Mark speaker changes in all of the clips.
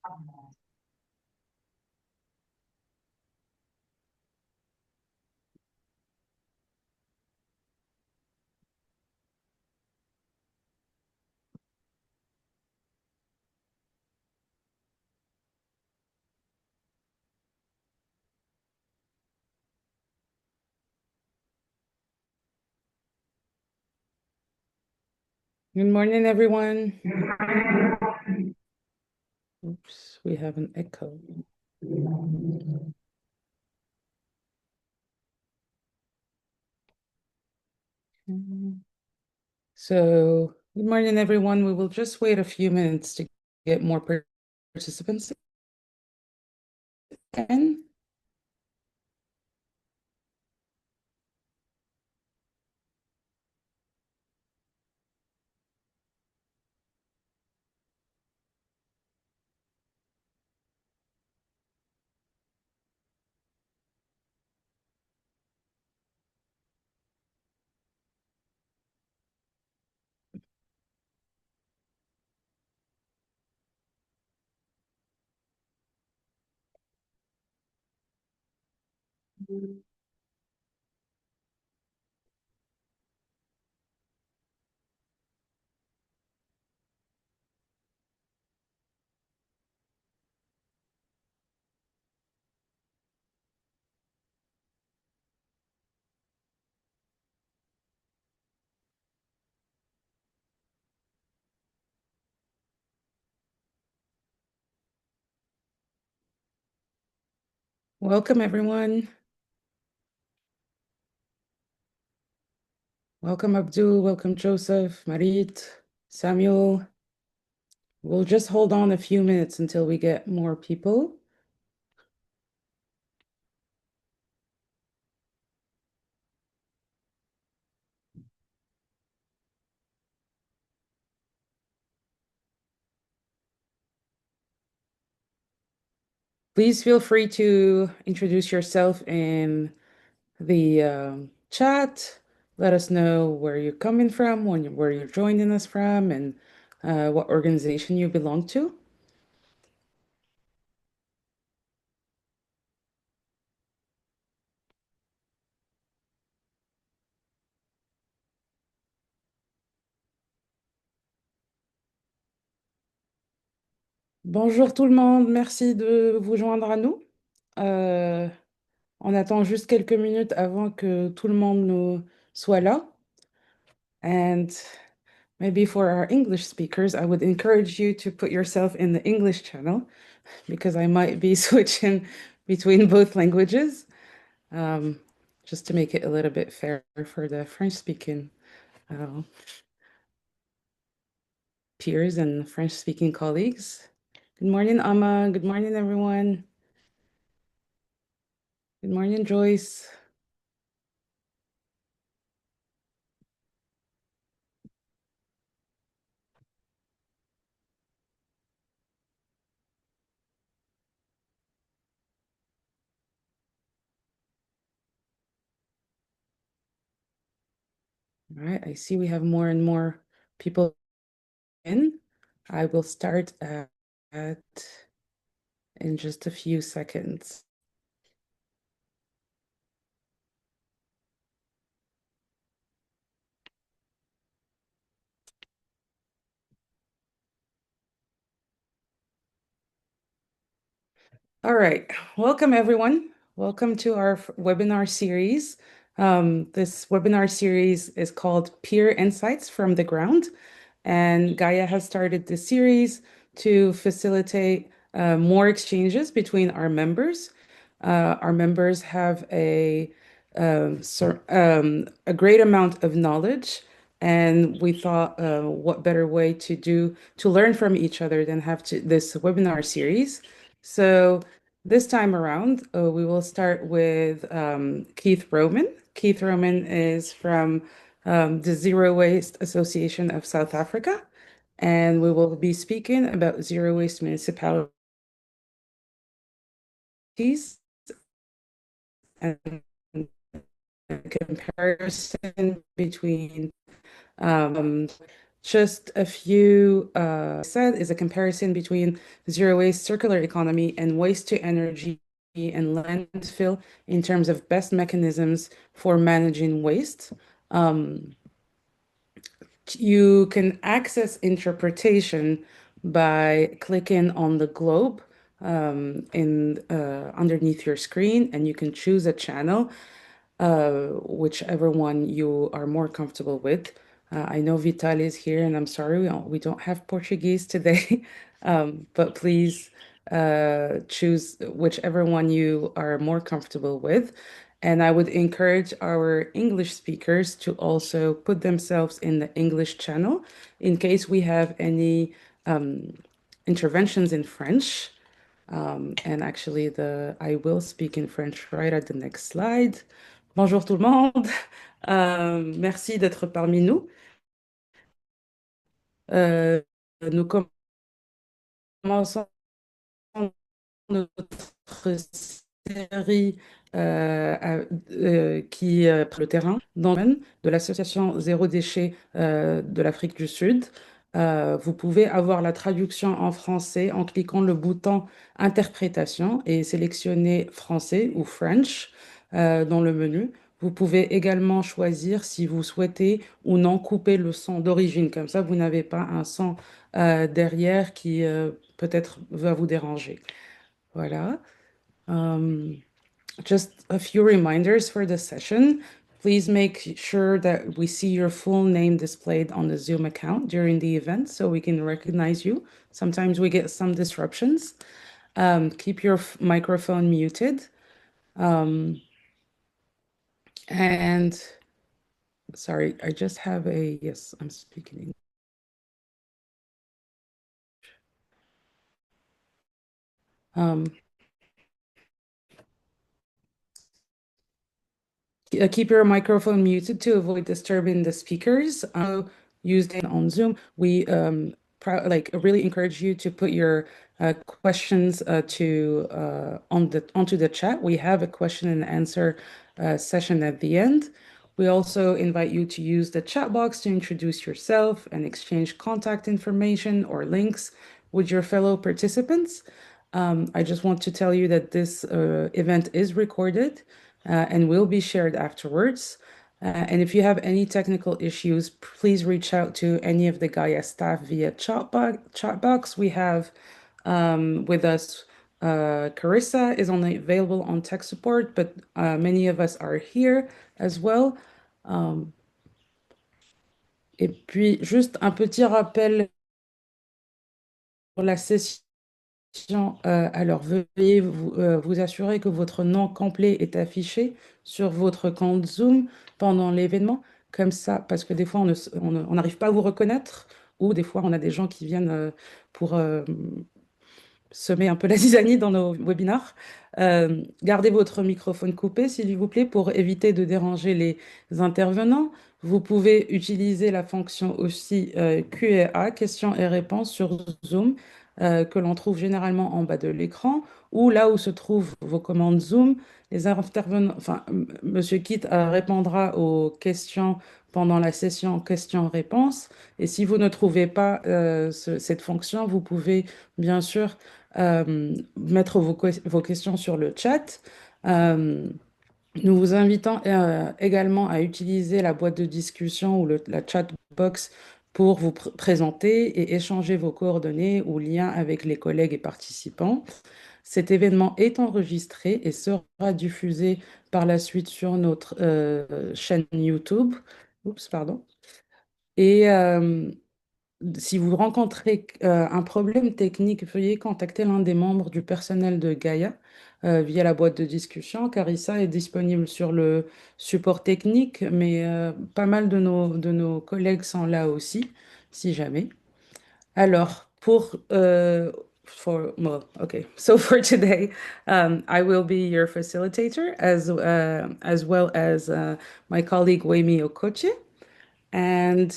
Speaker 1: Good morning, everyone. Oops, we have an echo. So, good morning, everyone. We will just wait a few minutes to get more participants in. Welcome, everyone. Welcome, Abdul. Welcome, Joseph, Marit, Samuel. We'll just hold on a few minutes until we get more people. Please feel free to introduce yourself in the chat. Let us know where you're coming from, where you're joining us from, and what organization you belong to. Bonjour tout le monde, merci de vous joindre à nous. Euh, on attend juste quelques minutes avant que tout le monde nous soit là. And maybe for our English speakers, I would encourage you to put yourself in the English channel because I might be switching between both languages, um, just to make it a little bit fair for the French-speaking uh, peers and French-speaking colleagues. Good morning, Amma. Good morning, everyone. Good morning, Joyce. All right, I see we have more and more people in. I will start at in just a few seconds. All right, welcome everyone. Welcome to our webinar series. This webinar series is called Peer Insights from the Ground, and GAIA has started this series to facilitate more exchanges between our members. Our members have a great amount of knowledge, and we thought, what better way to learn from each other than have this webinar series. So this time around, we will start with Keith Roman. Keith Roman is from the Zero Waste Association of South Africa, and we will be speaking about zero waste municipalities and a comparison between Just a few said is a comparison between zero waste circular economy and waste to energy and landfill in terms of best mechanisms for managing waste. Um, you can access interpretation by clicking on the globe in underneath your screen, and you can choose a channel, whichever one you are more comfortable with. I know Vital is here, and I'm sorry we don't have Portuguese today, but please choose whichever one you are more comfortable with. And I would encourage our English speakers to also put themselves in the English channel in case we have any um, interventions in French. And actually, I will speak in French right at the next slide. Bonjour tout le monde. Merci d'être parmi nous. Euh, nous commençons notre série qui prend le terrain dans le domaine de l'association Zéro Déchet de l'Afrique du Sud. Vous pouvez avoir la traduction en français en cliquant le bouton Interprétation et sélectionner français ou French dans le menu. Vous pouvez également choisir si vous souhaitez ou non couper le son d'origine. Comme ça, vous n'avez pas un son derrière qui peut-être va vous déranger. Voilà. Um, just a few reminders for the session. Please make sure that we see your full name displayed on the Zoom account during the event so we can recognize you. Sometimes we get some disruptions. Keep your microphone muted. Um, and sorry, I just have yes, I'm speaking. Um, keep your microphone muted to avoid disturbing the speakers. Used it on Zoom. We really encourage you to put your questions to on the onto the chat. We have a question and answer session at the end. We also invite you to use the chat box to introduce yourself and exchange contact information or links with your fellow participants. I just want to tell you that this event is recorded and will be shared afterwards. And if you have any technical issues, please reach out to any of the GAIA staff via chat box. We have with us Carissa is only available on tech support, but many of us are here as well. Et puis, juste un petit rappel pour la session. Alors, veuillez vous assurer que votre nom complet est affiché sur votre compte Zoom pendant l'événement, comme ça, parce que des fois, on n'arrive pas à vous reconnaître, ou des fois, on a des gens qui viennent pour semer un peu la zizanie dans nos webinars. Gardez votre microphone coupé, s'il vous plaît, pour éviter de déranger les intervenants. Vous pouvez utiliser la fonction aussi Q&A, questions et réponses sur Zoom, que l'on trouve généralement en bas de l'écran, ou là où se trouvent vos commandes Zoom. Les intervenants, enfin, Monsieur Kit répondra aux questions pendant la session questions-réponses. Et si vous ne trouvez pas cette fonction, vous pouvez bien sûr mettre vos questions sur le chat. Euh, Nous vous invitons également à utiliser la boîte de discussion ou la chat box pour vous présenter et échanger vos coordonnées ou liens avec les collègues et participants. Cet événement est enregistré et sera diffusé par la suite sur notre chaîne YouTube. Oups, pardon. Et si vous rencontrez un problème technique, veuillez contacter l'un des membres du personnel de GAIA via la boîte de discussion. Carissa est disponible sur le support technique, mais pas mal de nos collègues sont là aussi, si jamais. Alors, okay. So for today, I will be your facilitator as well as my colleague Wemi Okoche. And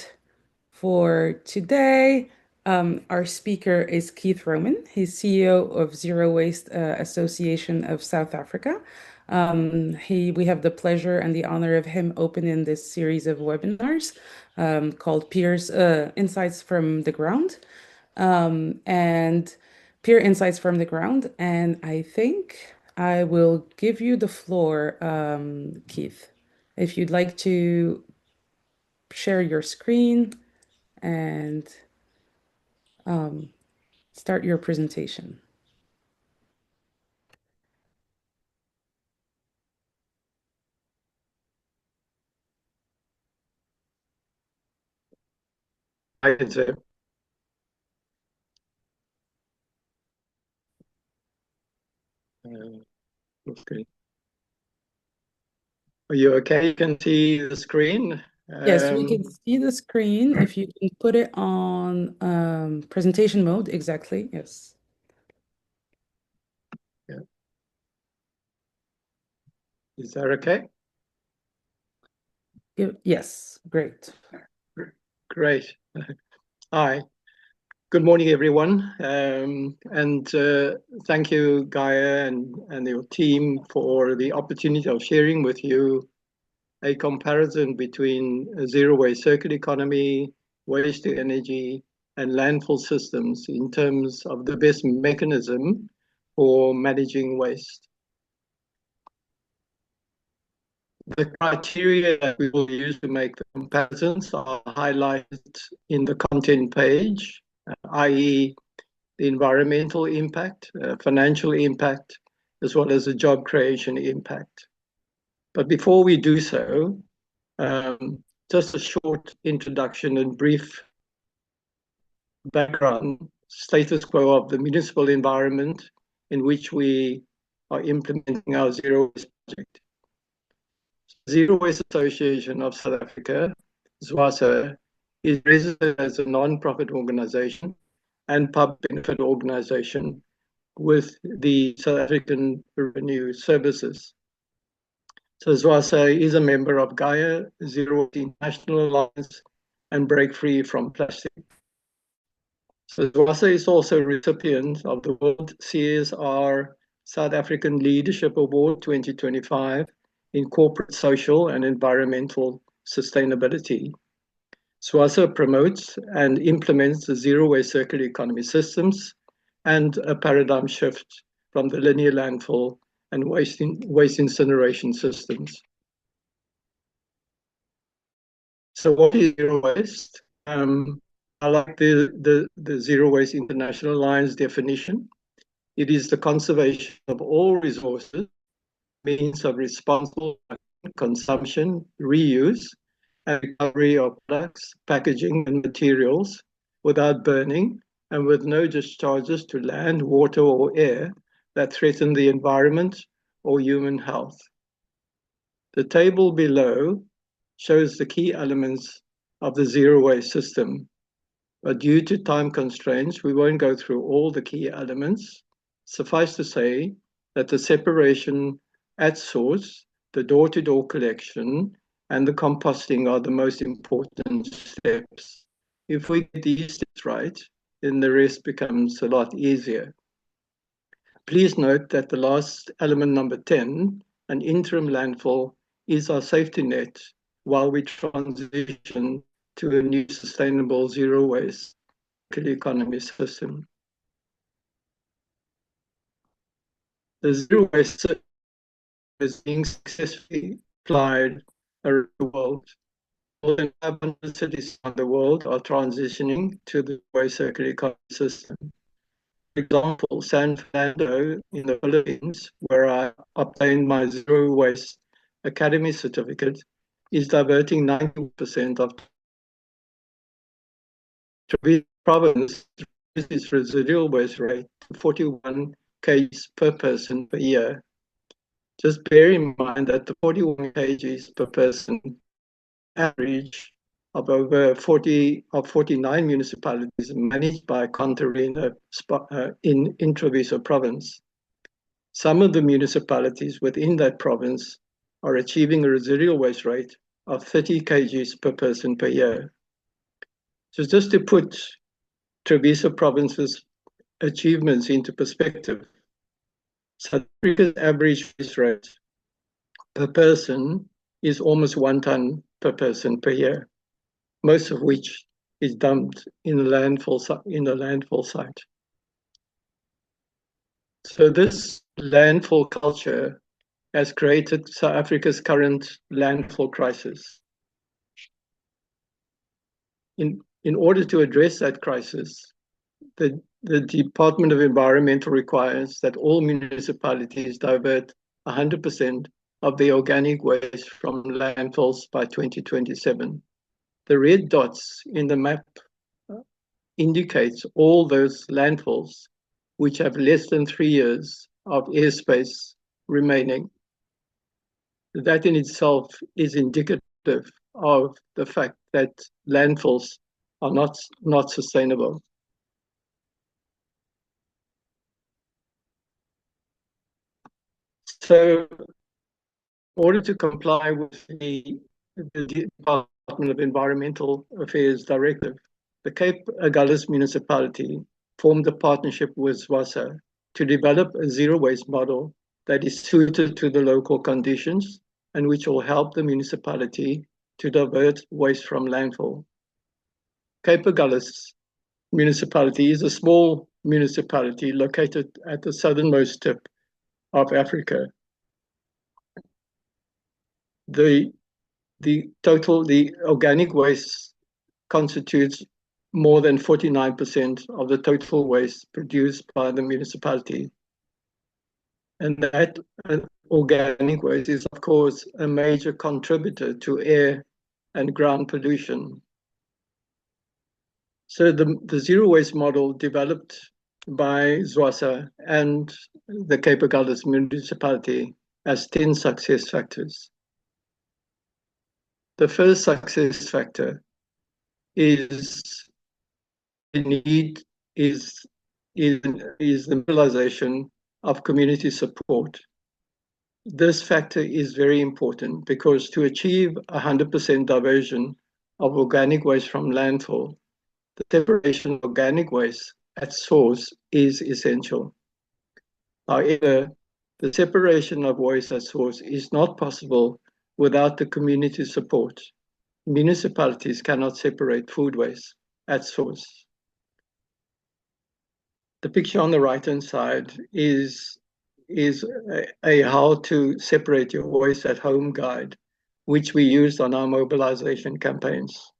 Speaker 1: for today, our speaker is Keith Roman. He's CEO of Zero Waste Association of South Africa. We have the pleasure and the honor of him opening this series of webinars called Peers Insights from the Ground and Peer Insights from the Ground. And I think I will give you the floor, Keith, if you'd like to share your screen and start your presentation.
Speaker 2: Hi, Zeb. Okay. Are you okay? You can see the screen.
Speaker 1: Yes, we can see the screen. If you can put it on presentation mode, exactly. Yes.
Speaker 2: Yeah. Is that okay?
Speaker 1: Yes, great.
Speaker 2: Great. Hi. Good morning, everyone. Thank you, GAIA and your team for the opportunity of sharing with you a comparison between a zero-waste circular economy, waste to energy, and landfill systems in terms of the best mechanism for managing waste. The criteria that we will use to make the comparisons are highlighted in the content page, i.e. the environmental impact, financial impact, as well as the job creation impact. But before we do so, just a short introduction and brief background, status quo of the municipal environment in which we are implementing our zero waste project. Zero Waste Association of South Africa, ZWASA, is registered as a non-profit organization and public benefit organization with the South African Revenue Services. So ZWASA is a member of GAIA, Zero Waste International Alliance, and Break Free from Plastic. So ZWASA is also a recipient of the World CSR South African Leadership Award 2025 in corporate social and environmental sustainability. ZWASA promotes and implements the zero waste circular economy systems and a paradigm shift from the linear landfill and waste incineration systems. So what is zero waste? I like the Zero Waste International Alliance definition. It is the conservation of all resources, means of responsible consumption, reuse, and recovery of products, packaging, and materials without burning and with no discharges to land, water, or air that threaten the environment or human health. The table below shows the key elements of the zero waste system, but due to time constraints, we won't go through all the key elements. Suffice to say that the separation at source, the door-to-door collection, and the composting are the most important steps. If we get these steps right, then the rest becomes a lot easier. Please note that the last element, number 10, an interim landfill, is our safety net while we transition to a new sustainable zero waste economy system. The zero waste system is being successfully applied around the world. More than 500 cities around the world are transitioning to the waste circular economy system. For example, San Fernando in the Philippines, where I obtained my zero waste academy certificate, is diverting 90% of Treviso province its residual waste rate to 41 kgs per person per year. Just bear in mind that the 41 kgs per person average of over 49 municipalities managed by Contarina in Treviso province. Some of the municipalities within that province are achieving a residual waste rate of 30 kgs per person per year. So just to put Treviso province's achievements into perspective, South Africa's average waste rate per person is almost 1 ton per person per year, most of which is dumped in the landfill site. So this landfill culture has created South Africa's current landfill crisis. In order to address that crisis, the Department of Environmental requires that all municipalities divert 100% of the organic waste from landfills by 2027. The red dots in the map indicates all those landfills which have less than 3 years of airspace remaining. That in itself is indicative of the fact that landfills are not sustainable. So in order to comply with the Department of Environmental Affairs directive, the Cape Agulhas municipality formed a partnership with ZWASA to develop a zero waste model that is suited to the local conditions and which will help the municipality to divert waste from landfill. Cape Agulhas municipality is a small municipality located at the southernmost tip of Africa. The organic waste constitutes more than 49% of the total waste produced by the municipality. And that organic waste is, of course, a major contributor to air and ground pollution. So the zero waste model developed by ZWASA and the Cape Agulhas municipality has 10 success factors. The first success factor is the need is the mobilization of community support. This factor is very important because to achieve 100% diversion of organic waste from landfill, the separation of organic waste at source is essential. However, the separation of waste at source is not possible without the community support. Municipalities cannot separate food waste at source. The picture on the right-hand side is a how to separate your waste at home guide, which we used on our mobilization campaigns.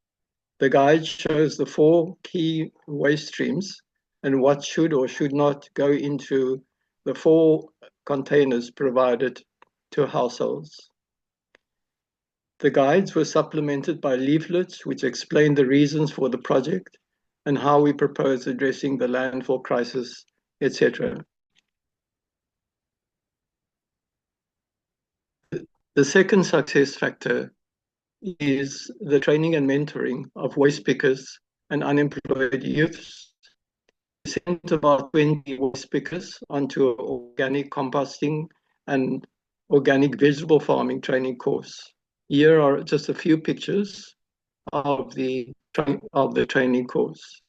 Speaker 2: The guide shows the 4 key waste streams and what should or should not go into the 4 containers provided to households. The guides were supplemented by leaflets which explain the reasons for the project and how we propose addressing the landfill crisis, etc. The second success factor is the training and mentoring of waste pickers and unemployed youths. We sent about 20 waste pickers onto an organic composting and organic vegetable farming training course. Here are just a few pictures of the training course.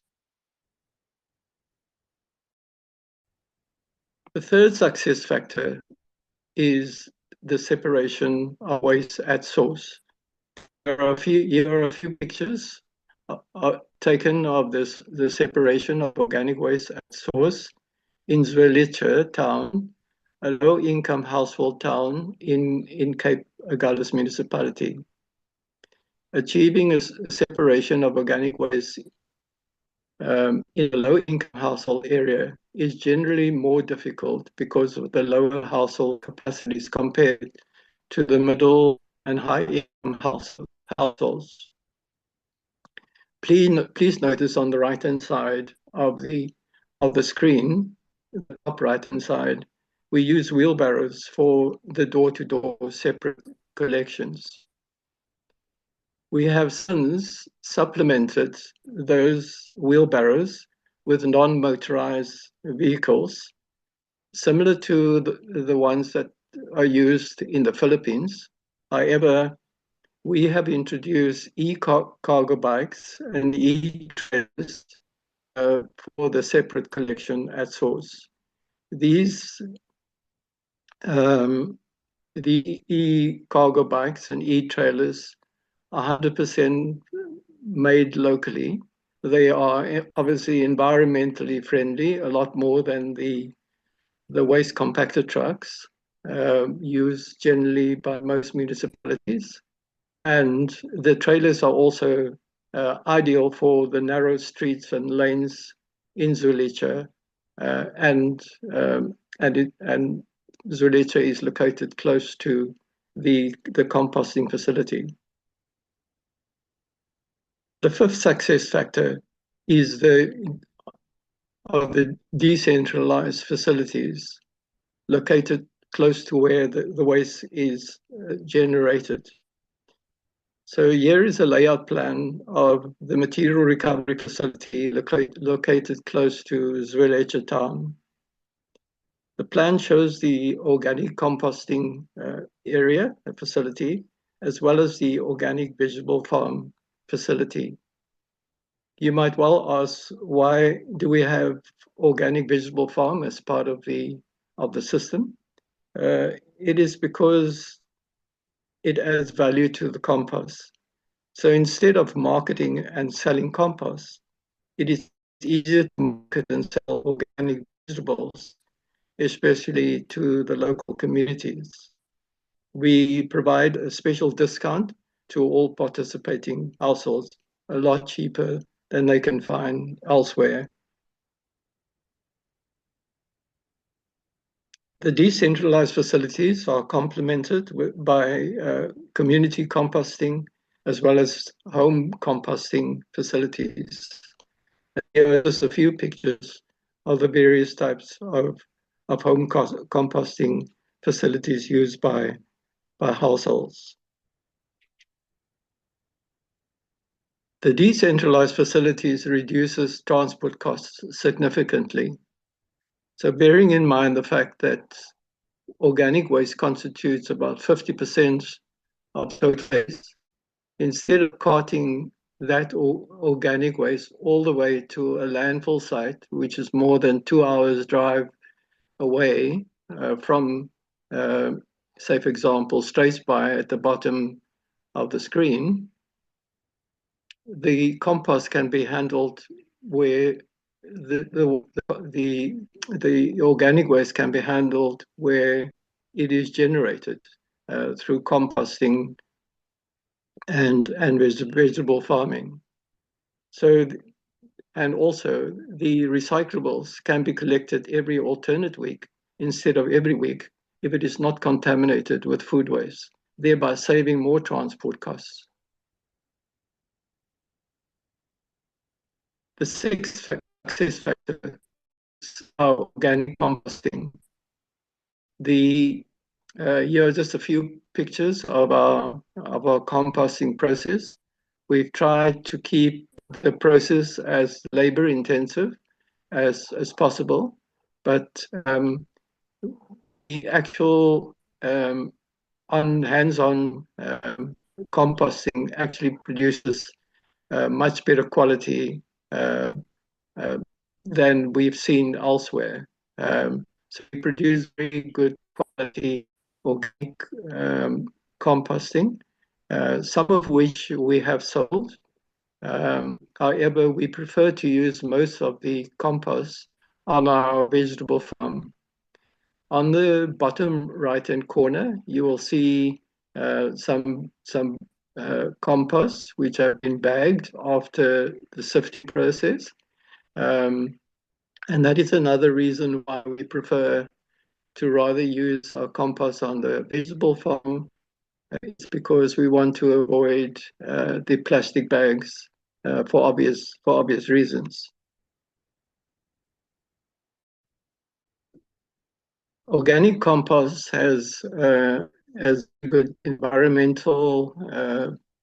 Speaker 2: The third success factor is the separation of waste at source. Here are a few pictures taken of the separation of organic waste at source in Zwelitsche town, a low-income household town in Cape Agulhas municipality. Achieving a separation of organic waste in a low-income household area is generally more difficult because of the lower household capacities compared to the middle and high-income households. Please notice on the right-hand side of the screen, the top right-hand side, we use wheelbarrows for the door-to-door separate collections. We have since supplemented those wheelbarrows with non-motorized vehicles, similar to the ones that are used in the Philippines. However, we have introduced e-cargo bikes and e-trailers for the separate collection at source. These the e-cargo bikes and e-trailers are 100% made locally. They are obviously environmentally friendly, a lot more than the waste compactor trucks used generally by most municipalities. And the trailers are also ideal for the narrow streets and lanes in Zulicha, and and Zulicha is located close to the composting facility. The fifth success factor is the decentralized facilities located close to where the waste is generated. So here is a layout plan of the material recovery facility located close to Zweletje town. The plan shows the organic composting area, a facility, as well as the organic vegetable farm facility. You might well ask, why do we have organic vegetable farm as part of the system? It is because it adds value to the compost. So instead of marketing and selling compost, it is easier to market and sell organic vegetables, especially to the local communities. We provide a special discount to all participating households, a lot cheaper than they can find elsewhere. The decentralized facilities are complemented by community composting as well as home composting facilities. Here are just a few pictures of the various types of home composting facilities used by households. The decentralized facilities reduces transport costs significantly. So bearing in mind the fact that organic waste constitutes about 50% of total waste, instead of carting that organic waste all the way to a landfill site, which is more than 2 hours drive away from, say, for example, Strathspey at the bottom of the screen, the compost can be handled where the organic waste can be handled where it is generated through composting and vegetable farming. So, and also the recyclables can be collected every alternate week instead of every week if it is not contaminated with food waste, thereby saving more transport costs. The sixth success factor is organic composting. Here are just a few pictures of our composting process. We've tried to keep the process as labor intensive as possible, but the actual on hands-on composting actually produces much better quality than we've seen elsewhere. So we produce very good quality organic composting, some of which we have sold. However, we prefer to use most of the compost on our vegetable farm. On the bottom right-hand corner, you will see some compost which have been bagged after the sifting process. And that is another reason why we prefer to rather use our compost on the vegetable farm. It's because we want to avoid the plastic bags for obvious reasons. Organic compost has good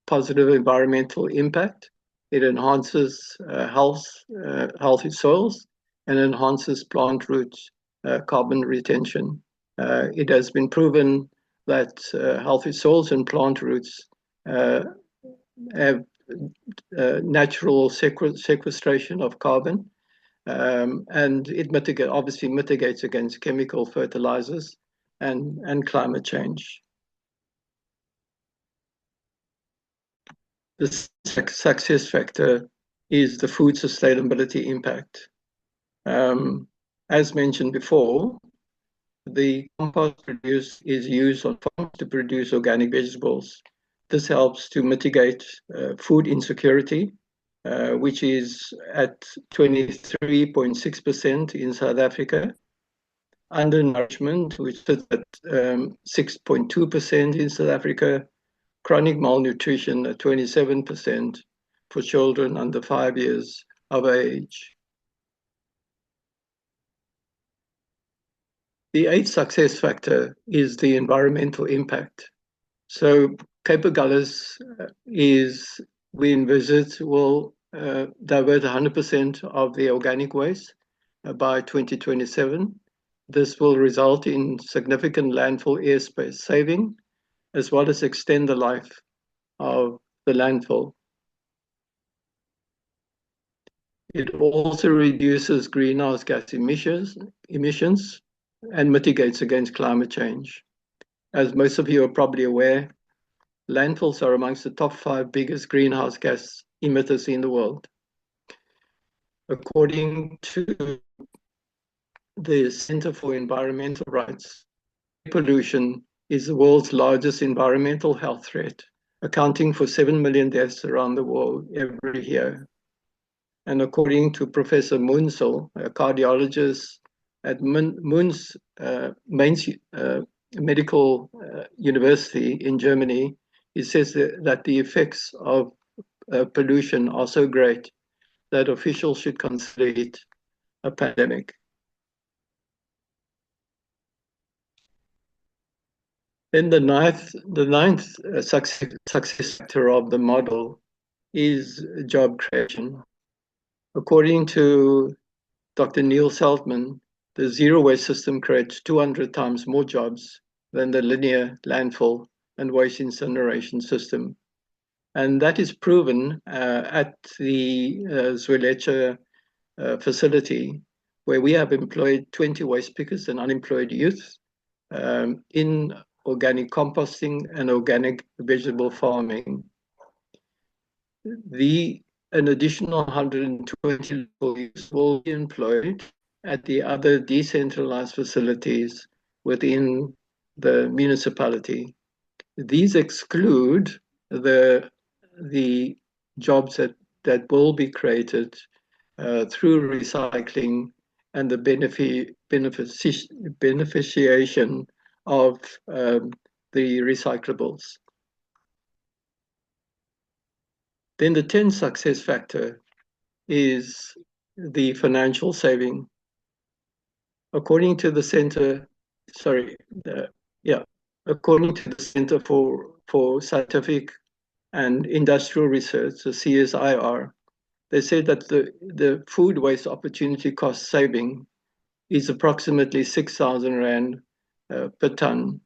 Speaker 2: positive environmental impact. It enhances healthy soils and enhances plant root carbon retention. It has been proven that healthy soils and plant roots have natural sequestration of carbon, and it obviously mitigates against chemical fertilizers and climate change. The success factor is the food sustainability impact. As mentioned before, the compost produced is used on farms to produce organic vegetables. This helps to mitigate food insecurity, which is at 23.6% in South Africa, undernourishment, which is at 6.2% in South Africa, chronic malnutrition at 27% for children under 5 years of age. The eighth success factor is the environmental impact. So Cape Agulhas is, we envisage, will divert 100% of the organic waste by 2027. This will result in significant landfill airspace saving, as well as extend the life of the landfill. It also reduces greenhouse gas emissions and mitigates against climate change. As most of you are probably aware, landfills are amongst the top 5 biggest greenhouse gas emitters in the world. According to the Center for Environmental Rights, pollution is the world's largest environmental health threat, accounting for 7 million deaths around the world every year. And according to Professor Munsel, a cardiologist at Mainz Medical University in Germany, he says that the effects of pollution are so great that officials should consider it a pandemic. Then the ninth success factor of the model is job creation. According to Dr. Neil Seltman, the zero waste system creates 200 times more jobs than the linear landfill and waste incineration system. And that is proven at the Zweletsche facility, where we have employed 20 waste pickers and unemployed youth in organic composting and organic vegetable farming. An additional 120 employees will be employed at the other decentralized facilities within the municipality. These exclude the jobs that will be created through recycling and the beneficiation of the recyclables. Then the 10th success factor is the financial saving. According to the Center, according to the Center for Scientific and Industrial Research, the CSIR, they said that the food waste opportunity cost saving is approximately 6,000 Rand per ton.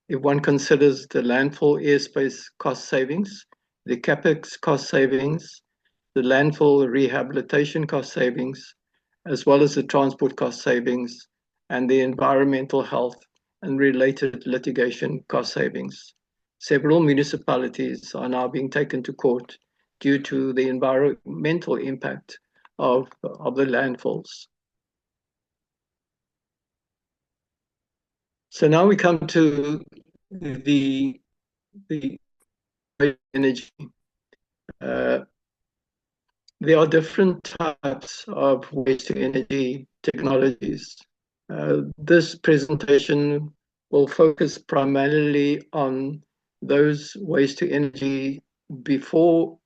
Speaker 2: If one considers the landfill airspace cost savings, the capex cost savings, the landfill rehabilitation cost savings, as well as the transport cost savings and the environmental health and related litigation cost savings. Several municipalities are now being taken to court due to the environmental impact of the landfills. So now we come to the energy. There are different types of waste to energy technologies. This presentation will focus primarily on those waste to energy before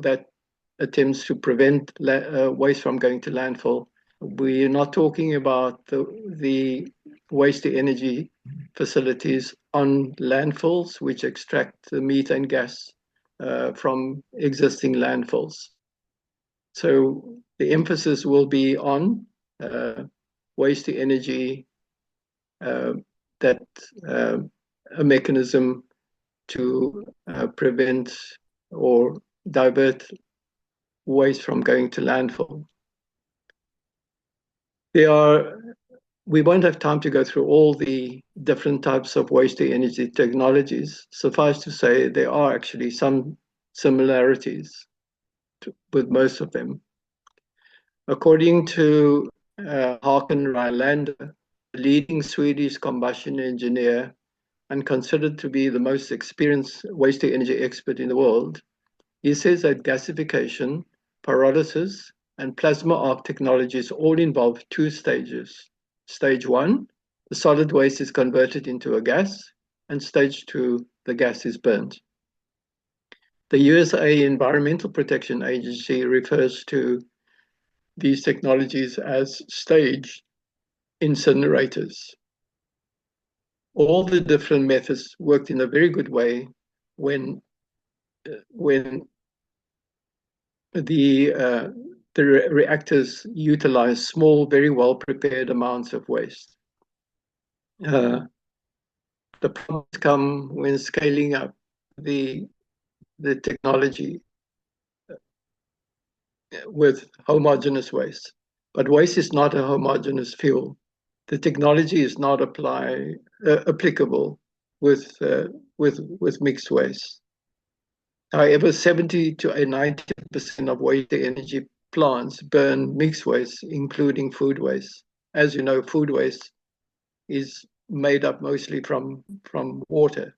Speaker 2: that attempts to prevent waste from going to landfill. We're not talking about the waste to energy facilities on landfills, which extract the methane gas from existing landfills. So the emphasis will be on waste to energy, that a mechanism to prevent or divert waste from going to landfill. There are We won't have time to go through all the different types of waste-to-energy technologies. Suffice to say, there are actually some similarities with most of them. According to Håkan Rylander, a leading Swedish combustion engineer and considered to be the most experienced waste-to-energy expert in the world, he says that gasification, pyrolysis, and plasma arc technologies all involve two stages. Stage one, the solid waste is converted into a gas, and stage two, the gas is burnt. The USA Environmental Protection Agency refers to these technologies as stage incinerators. All the different methods worked in a very good way when the reactors utilize small, very well prepared amounts of waste. The problems come when scaling up the technology with homogeneous waste. But waste is not a homogeneous fuel. The technology is not applicable with mixed waste. However, 70 to 90% of waste-to-energy plants burn mixed waste, including food waste. As you know, food waste is made up mostly from water.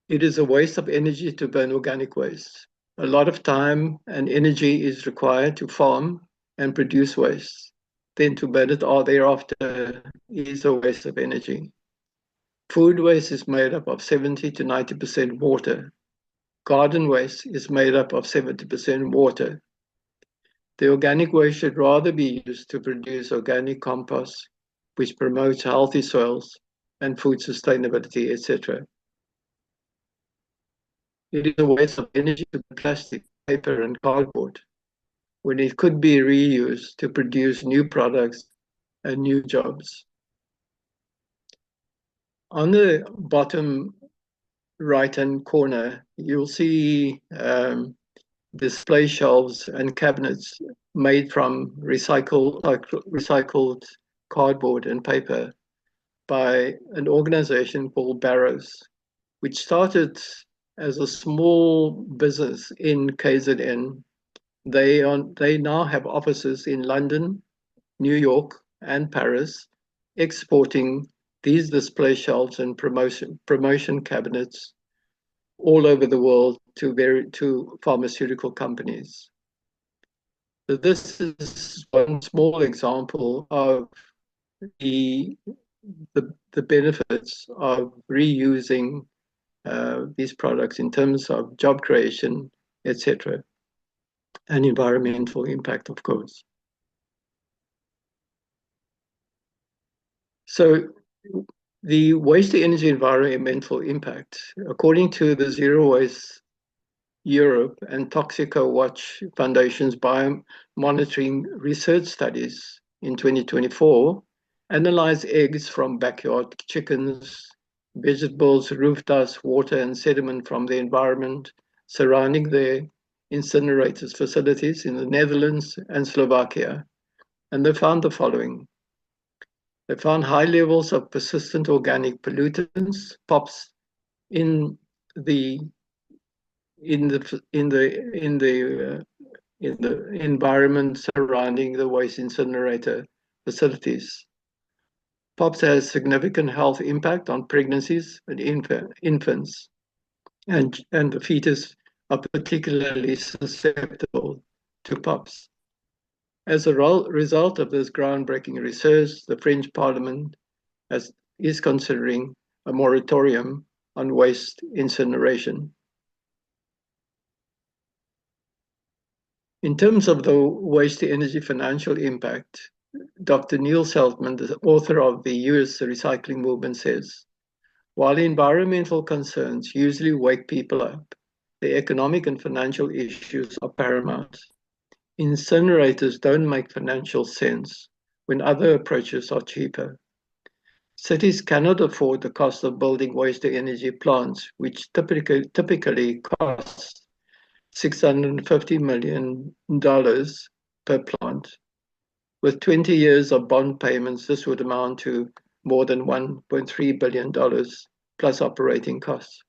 Speaker 2: It is a waste of energy to burn organic waste. A lot of time and energy is required to farm and produce waste. Then to burn it thereafter is a waste of energy. Food waste is made up of 70 to 90% water. Garden waste is made up of 70% water. The organic waste should rather be used to produce organic compost, which promotes healthy soils and food sustainability, etc. It is a waste of energy to plastic, paper, and cardboard, when it could be reused to produce new products and new jobs. On the bottom right-hand corner, you'll see display shelves and cabinets made from recycled cardboard and paper by an organization called Barrows, which started as a small business in KZN. They now have offices in London, New York, and Paris, exporting these display shelves and promotion cabinets all over the world to pharmaceutical companies. So this is one small example of the benefits of reusing these products in terms of job creation, etc., and environmental impact, of course. So the waste to energy environmental impact, according to the Zero Waste Europe and Toxico Watch Foundation's biomonitoring research studies in 2024, analyzed eggs from backyard chickens, vegetables, roof dust, water, and sediment from the environment surrounding the incinerators facilities in the Netherlands and Slovakia. And they found the following. They found high levels of persistent organic pollutants, POPs, in the environment surrounding the waste incinerator facilities. POPs has significant health impact on pregnancies and infants, and the fetus are particularly susceptible to POPs. As a result of this groundbreaking research, the French Parliament is considering a moratorium on waste incineration. In terms of the waste to energy financial impact, Dr. Neil Seltman, the author of the US Recycling Movement, says, while environmental concerns usually wake people up, the economic and financial issues are paramount. Incinerators don't make financial sense when other approaches are cheaper. Cities cannot afford the cost of building waste to energy plants, which typically cost $650 million per plant. With 20 years of bond payments, this would amount to more than $1.3 billion plus operating costs.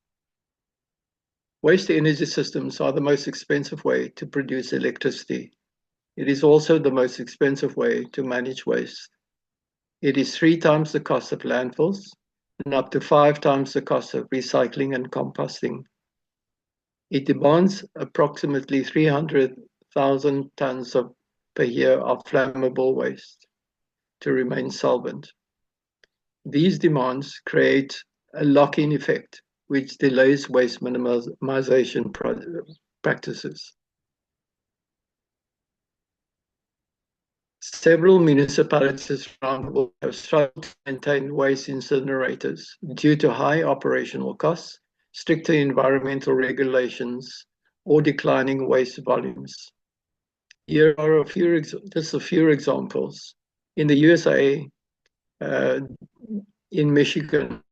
Speaker 2: Waste energy systems are the most expensive way to produce electricity. It is also the most expensive way to manage waste. It is 3 times the cost of landfills and up to 5 times the cost of recycling and composting. It demands approximately 300,000 tons per year of flammable waste to remain solvent. These demands create a lock-in effect, which delays waste minimization practices. Several municipalities around the world have struggled to maintain waste incinerators due to high operational costs, stricter environmental regulations, or declining waste volumes. Here are just a few examples. In the USA, in Michigan,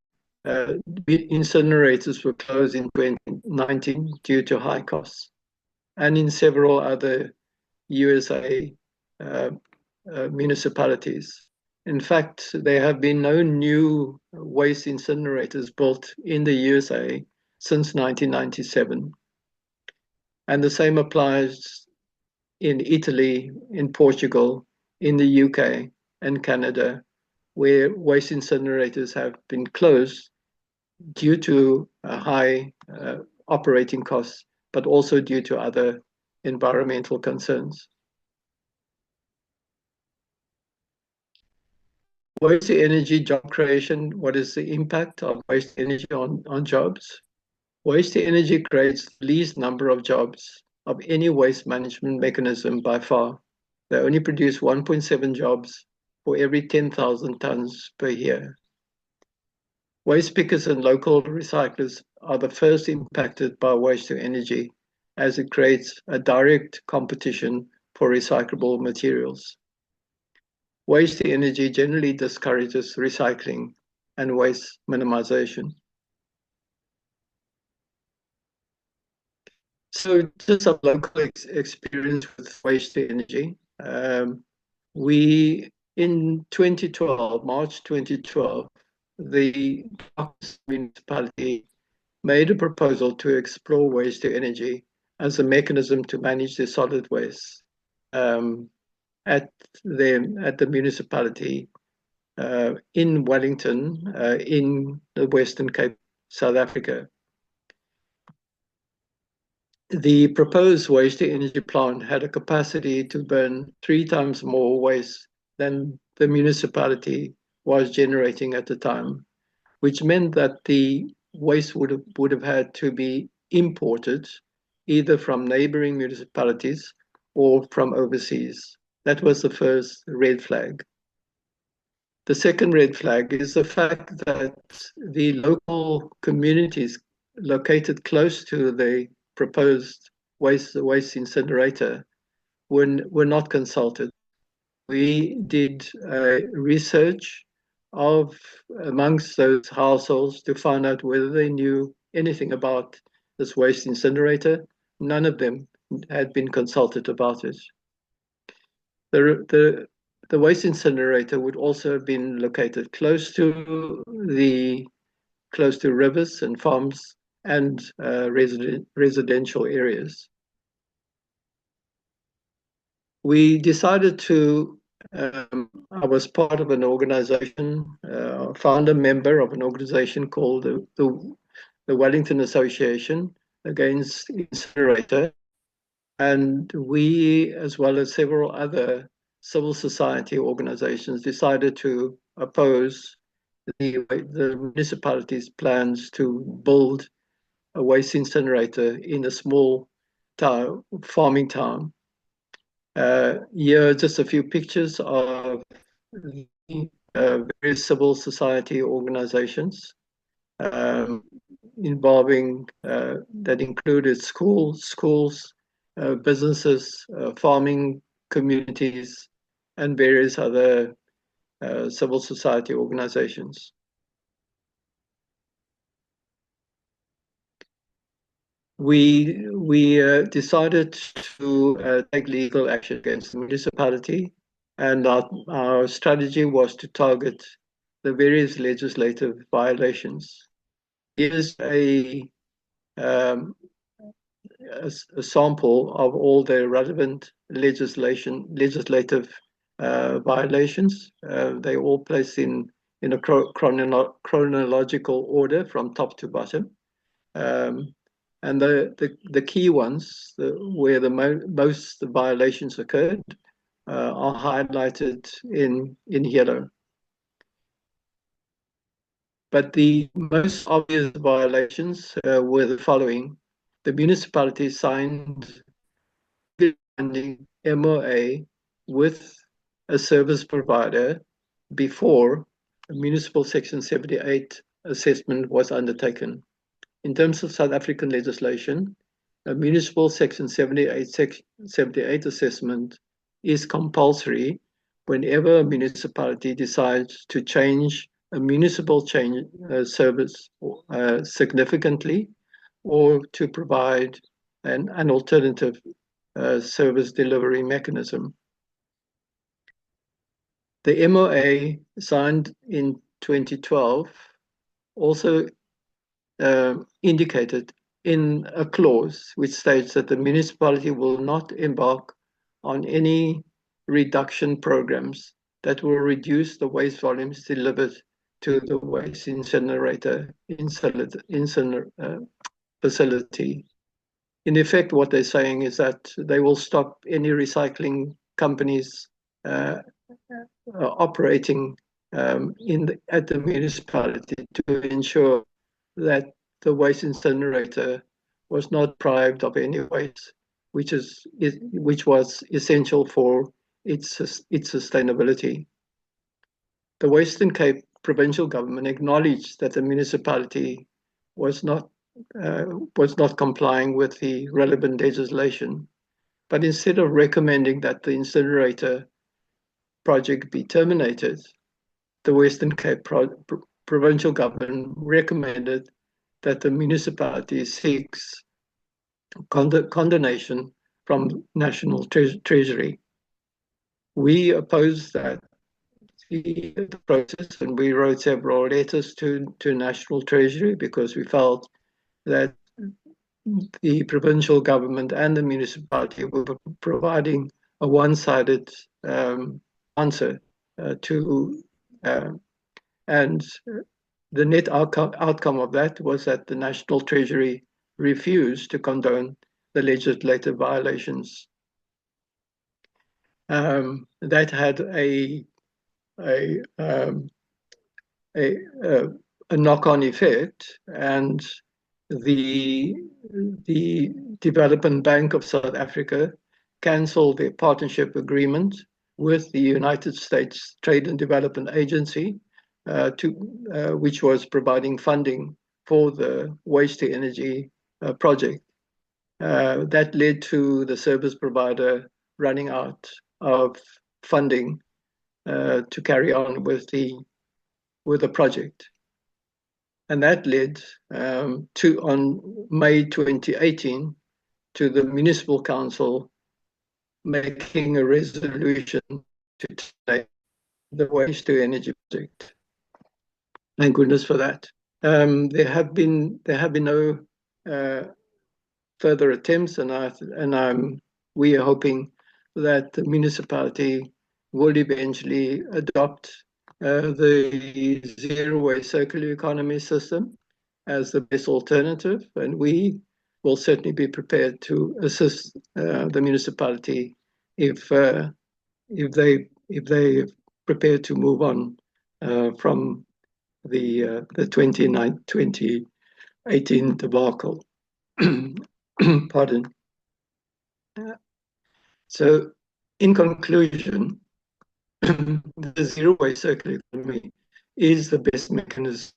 Speaker 2: incinerators were closed in 2019 due to high costs, and in several other USA municipalities. In fact, there have been no new waste incinerators built in the USA since 1997. And the same applies in Italy, in Portugal, in the UK, and Canada, where waste incinerators have been closed due to high operating costs, but also due to other environmental concerns. Waste to energy job creation. What is the impact of waste energy on jobs? Waste to energy creates the least number of jobs of any waste management mechanism by far. They only produce 1.7 jobs for every 10,000 tons per year. Waste pickers and local recyclers are the first impacted by waste to energy, as it creates a direct competition for recyclable materials. Waste to energy generally discourages recycling and waste minimization. So just some local experience with waste to energy. In 2012, March 2012, the municipality made a proposal to explore waste to energy as a mechanism to manage their solid waste at the municipality in Wellington, in the Western Cape, South Africa. The proposed waste to energy plant had a capacity to burn 3 times more waste than the municipality was generating at the time, which meant that the waste would have had to be imported either from neighboring municipalities or from overseas. That was the first red flag. The second red flag is the fact that the local communities located close to the proposed waste incinerator were not consulted. We did research amongst those households to find out whether they knew anything about this waste incinerator. None of them had been consulted about it. The waste incinerator would also have been located close to rivers and farms and residential areas. We decided I was part of an organization, founder member of an organization called the Wellington Association Against Incinerator. And we, as well as several other civil society organizations, decided to oppose the municipality's plans to build a waste incinerator in a small town, farming town. Here are just a few pictures of the various civil society organizations involving that included schools, businesses, farming communities, and various other civil society organizations. We we decided to take legal action against the municipality, and our strategy was to target the various legislative violations. Here's um, a sample of all the relevant legislative violations. They all placed in a chronological order from top to bottom. Um, and the key ones, where the most violations occurred, are highlighted in yellow. But the most obvious violations were the following. The municipality signed binding MOA with a service provider before a municipal Section 78 assessment was undertaken. In terms of South African legislation, a municipal Section 78 assessment is compulsory whenever a municipality decides to change a municipal service significantly, or to provide an alternative service delivery mechanism. The MOA signed in 2012 also indicated in a clause which states that the municipality will not embark on any reduction programs that will reduce the waste volumes delivered to the waste incinerator facility. In effect, what they're saying is that they will stop any recycling companies operating at the municipality to ensure that the waste incinerator was not deprived of any waste, which was essential for its sustainability. The Western Cape provincial government acknowledged that the municipality was not complying with the relevant legislation, but instead of recommending that the incinerator project be terminated, the Western Cape provincial government recommended that the municipality seeks condonation from National Treasury. We opposed the process, and we wrote several letters to National Treasury because we felt that the provincial government and the municipality were providing a one-sided answer and the net outcome of that was that the National Treasury refused to condone the legislative violations. That had a knock-on effect, and the Development Bank of South Africa cancelled their partnership agreement with the United States Trade and Development Agency, which was providing funding for the waste-to-energy project. That led to the service provider running out of funding to carry on with the project. And that led on May 2018 to the Municipal Council making a resolution to take the waste-to-energy project. Thank goodness for that. There have been no further attempts, and we are hoping that the municipality will eventually adopt the zero waste circular economy system as the best alternative, and we will certainly be prepared to assist the municipality if they prepare to move on from the 2018 debacle. Pardon. So, in conclusion, the zero waste circular economy is the best mechanism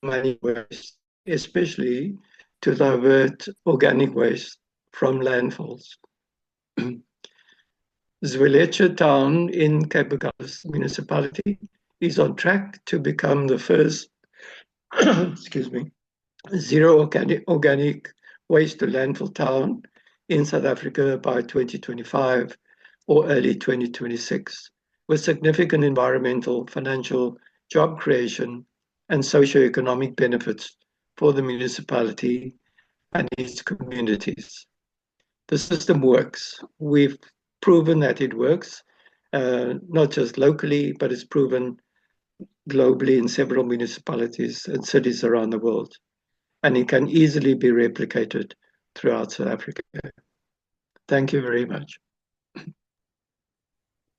Speaker 2: to manage waste, especially to divert organic waste from landfills. Zwelitsha town in Cape Agulhas municipality is on track to become the first zero organic waste to landfill town in South Africa by 2025 or early 2026, with significant environmental, financial, job creation, and socio-economic benefits for the municipality and its communities. The system works. We've proven that it works, not just locally, but it's proven globally in several municipalities and cities around the world. And it can easily be replicated throughout South Africa. Thank you very much.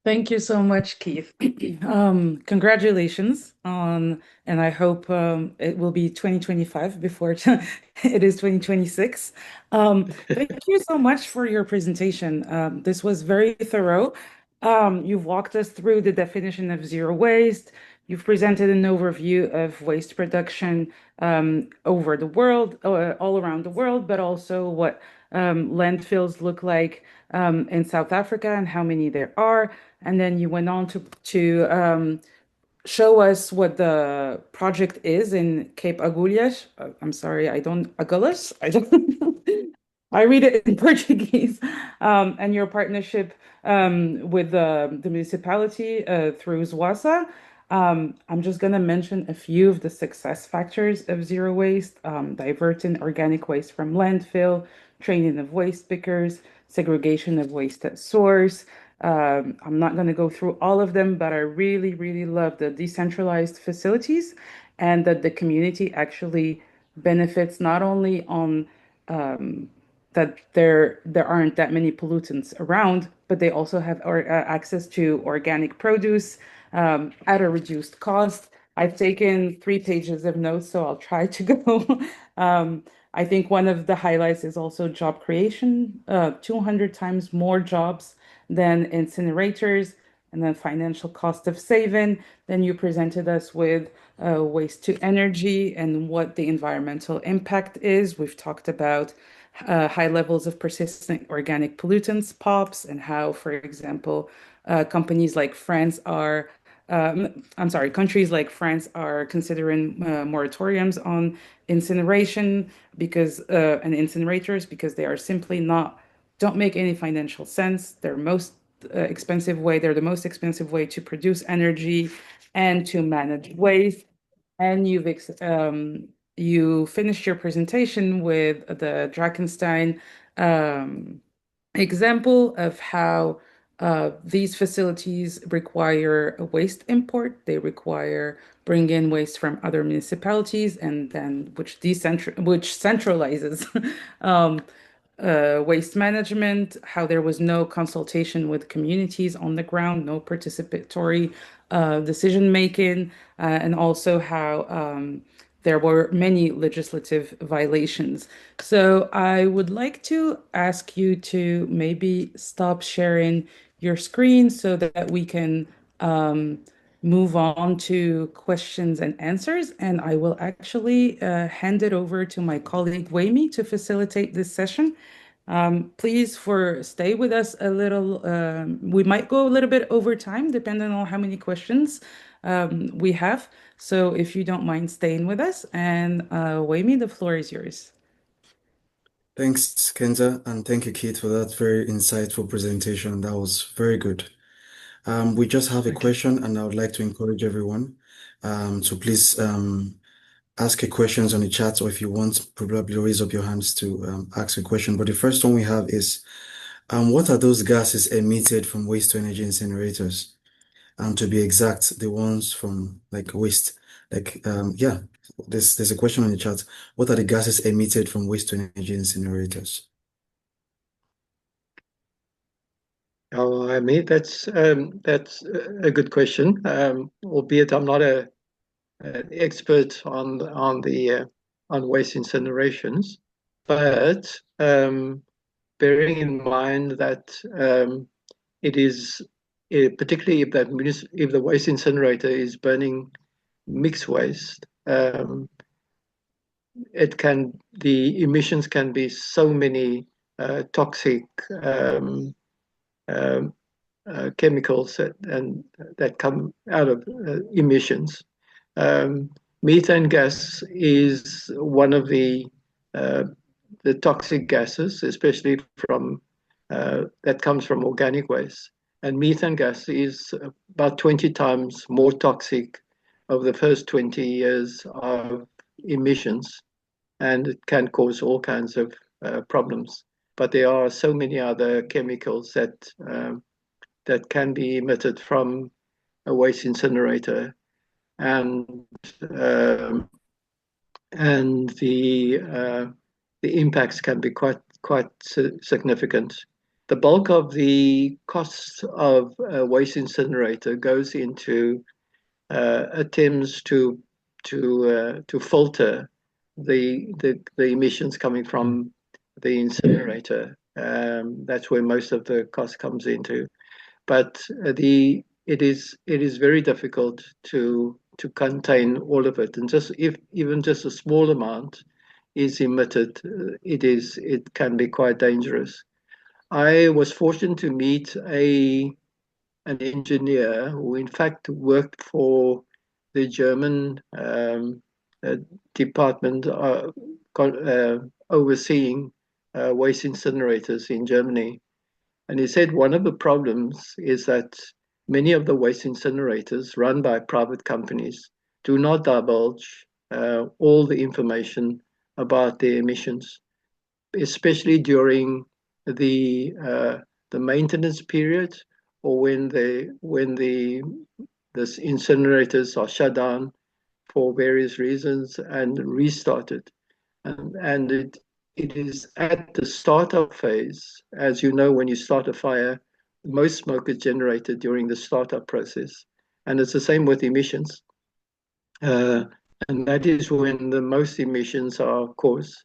Speaker 1: Thank you so much, Keith. Congratulations on, and I hope it will be 2025 before it is 2026. Thank you so much for your presentation. This was very thorough. You've walked us through the definition of zero waste. You've presented an overview of waste production over the world, all around the world, but also what landfills look like in South Africa and how many there are. And then you went on to show us what the project is in Cape Agulhas. I'm sorry, I don't Agulhas. I don't. I read it in Portuguese. And your partnership with the municipality through Zwasa. I'm just going to mention a few of the success factors of zero waste, diverting organic waste from landfill, training of waste pickers, segregation of waste at source. I'm not going to go through all of them, but I really, really love the decentralized facilities and that the community actually benefits not only on that there aren't that many pollutants around, but they also have access to organic produce at a reduced cost. I've taken 3 pages of notes, so I'll try to go. I think one of the highlights is also job creation, 200 times more jobs than incinerators, and then financial cost of saving. Then you presented us with waste to energy and what the environmental impact is. We've talked about high levels of persistent organic pollutants, POPs, and how, for example, companies like France are I'm sorry, countries like France are considering moratoriums on incineration because and incinerators because they are simply don't make any financial sense. They're the most expensive way to produce energy and to manage waste. And you finished your presentation with the Drakenstein example of how these facilities require a waste import. They require bring in waste from other municipalities, and then which centralizes um, waste management, how there was no consultation with communities on the ground, no participatory decision making, and also how there were many legislative violations. So I would like to ask you to maybe stop sharing your screen so that we can move on to questions and answers. And I will actually hand it over to my colleague Wami to facilitate this session. Please stay with us a little. We might go a little bit over time, depending on how many questions we have. So if you don't mind staying with us, and Wami, the floor is yours.
Speaker 3: Thanks, Kenza, and thank you, Keith, for that very insightful presentation. That was very good. We just have a
Speaker 2: Thank you.
Speaker 3: question, and I would like to encourage everyone to please ask your questions on the chat, or if you want, probably raise up your hands to ask a question. But the first one we have is, what are those gases emitted from waste to energy incinerators? To be exact, the ones from like waste. Yeah, there's a question on the chat. What are the gases emitted from waste to energy incinerators?
Speaker 2: Oh, I mean, that's a good question. Albeit I'm not an expert on waste incinerations, but bearing in mind that it is particularly if the waste incinerator is burning mixed waste, the emissions can be so many toxic um, chemicals that come out of emissions. Methane gas is one of the the toxic gases, especially from that comes from organic waste. And methane gas is about 20 times more toxic over the first 20 years of emissions, and it can cause all kinds of problems. But there are so many other chemicals that can be emitted from a waste incinerator, and um, and the impacts can be quite significant. The bulk of the costs of a waste incinerator goes into attempts to filter the emissions coming from the incinerator. That's where most of the cost comes into. But it is very difficult to contain all of it, and just if even just a small amount is emitted, it can be quite dangerous. I was fortunate to meet a an engineer who, in fact, worked for the German uh, department overseeing waste incinerators in Germany. And he said one of the problems is that many of the waste incinerators run by private companies do not divulge all the information about their emissions, especially during the uh, the maintenance period, or when the incinerators are shut down for various reasons and restarted. And it is at the startup phase, as you know, when you start a fire, most smoke is generated during the startup process. And it's the same with emissions. Uh, and that is when the most emissions are caused.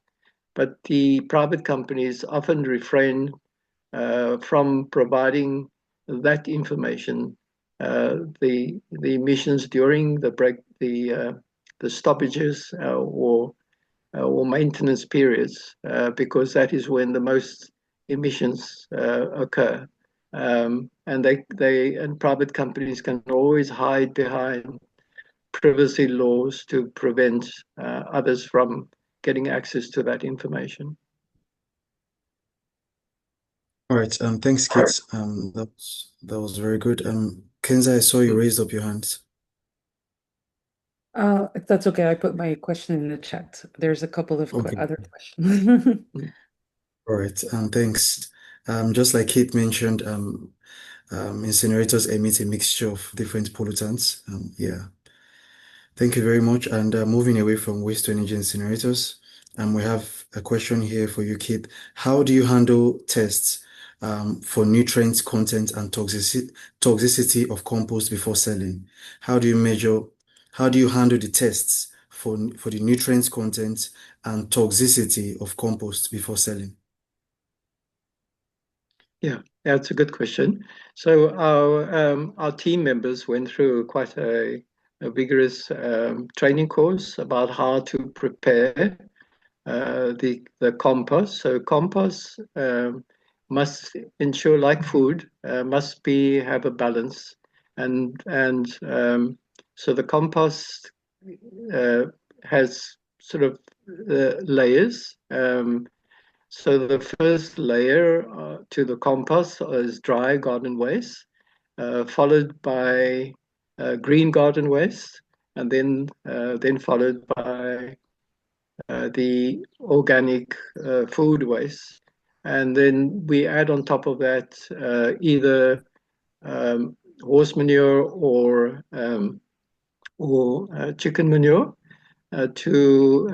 Speaker 2: But the private companies often refrain from providing that information, the emissions during the break, the stoppages or maintenance periods, because that is when the most emissions occur. And private companies can always hide behind privacy laws to prevent others from getting access to that information.
Speaker 3: All right. Thanks, Kit. That was very good. Kenza, I saw you raised up your hands.
Speaker 1: If that's okay, I put my question in the chat. There's a couple of
Speaker 3: Okay.
Speaker 1: other questions.
Speaker 3: All right. Thanks. Just like Kate mentioned, incinerators emit a mixture of different pollutants. Yeah. Thank you very much. And moving away from waste to energy incinerators, we have a question here for you, Kate. How do you handle tests for nutrients content and toxicity of compost before selling? How do you measure, how do you handle the tests for the nutrients content and toxicity of compost before selling?
Speaker 2: Yeah, that's a good question. So our team members went through quite a vigorous training course about how to prepare the compost. So compost must ensure, like food, must be have a balance, and so the compost uh, has sort of layers. So the first layer to the compost is dry garden waste, followed by green garden waste, and then followed by the organic food waste. And then we add on top of that either horse manure or chicken manure to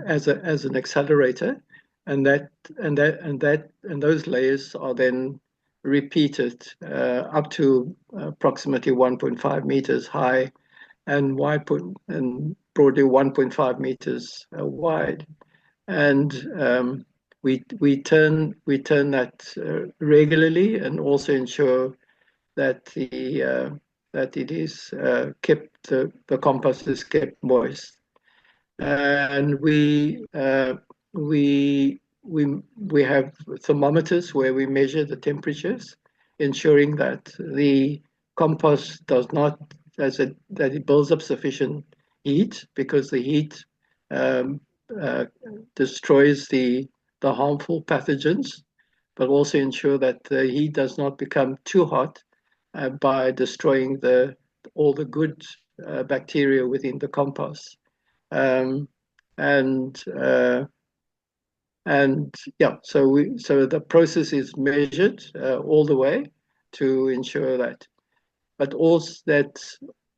Speaker 2: as an accelerator, and those layers are then repeated up to approximately 1.5 meters high and and broadly 1.5 meters wide. And we turn that regularly, and also ensure that it is kept the compost is kept moist. And we have thermometers where we measure the temperatures, ensuring that the compost does not that it builds up sufficient heat, because the heat um, uh, destroys the harmful pathogens, but also ensure that the heat does not become too hot by destroying all the good bacteria within the compost. Um, and yeah, so the process is measured all the way to ensure that. But also that,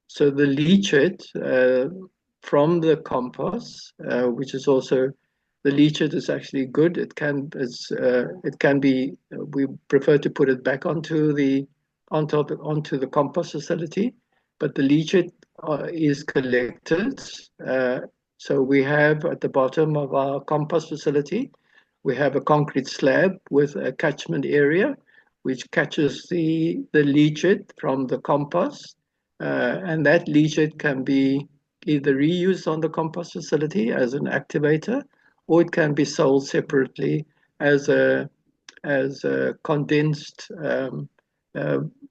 Speaker 2: so the leachate from the compost, which is also, the leachate is actually good. It can be. We prefer to put it back onto the compost facility, but the leachate is collected. So we have at the bottom of our compost facility, we have a concrete slab with a catchment area, which catches the leachate from the compost, and that leachate can be either reused on the compost facility as an activator, or it can be sold separately as a condensed uh,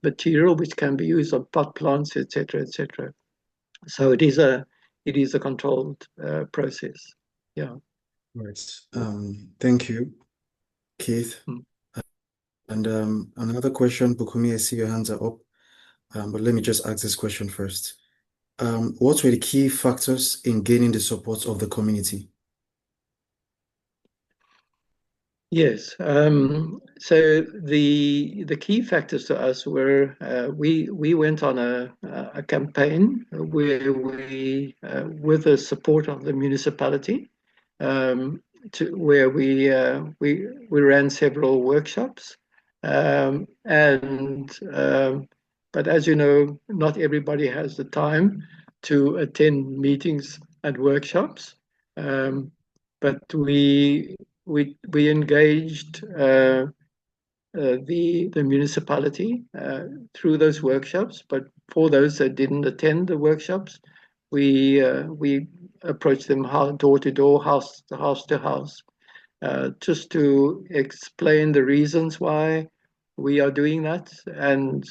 Speaker 2: material, which can be used on pot plants, etc., etc. So it is a controlled process. Yeah.
Speaker 3: Right. Thank you, Keith.
Speaker 2: Mm.
Speaker 3: And another question, Bukumi, I see your hands are up. But let me just ask this question first. What were the key factors in gaining the support of the community?
Speaker 2: Yes. So the key factors to us were we went on a campaign where with the support of the municipality, um, where we ran several workshops, and but as you know, not everybody has the time to attend meetings and workshops. Um, but we engaged the municipality through those workshops. But for those that didn't attend the workshops, we approached them door to door, house to house, just to explain the reasons why we are doing that, and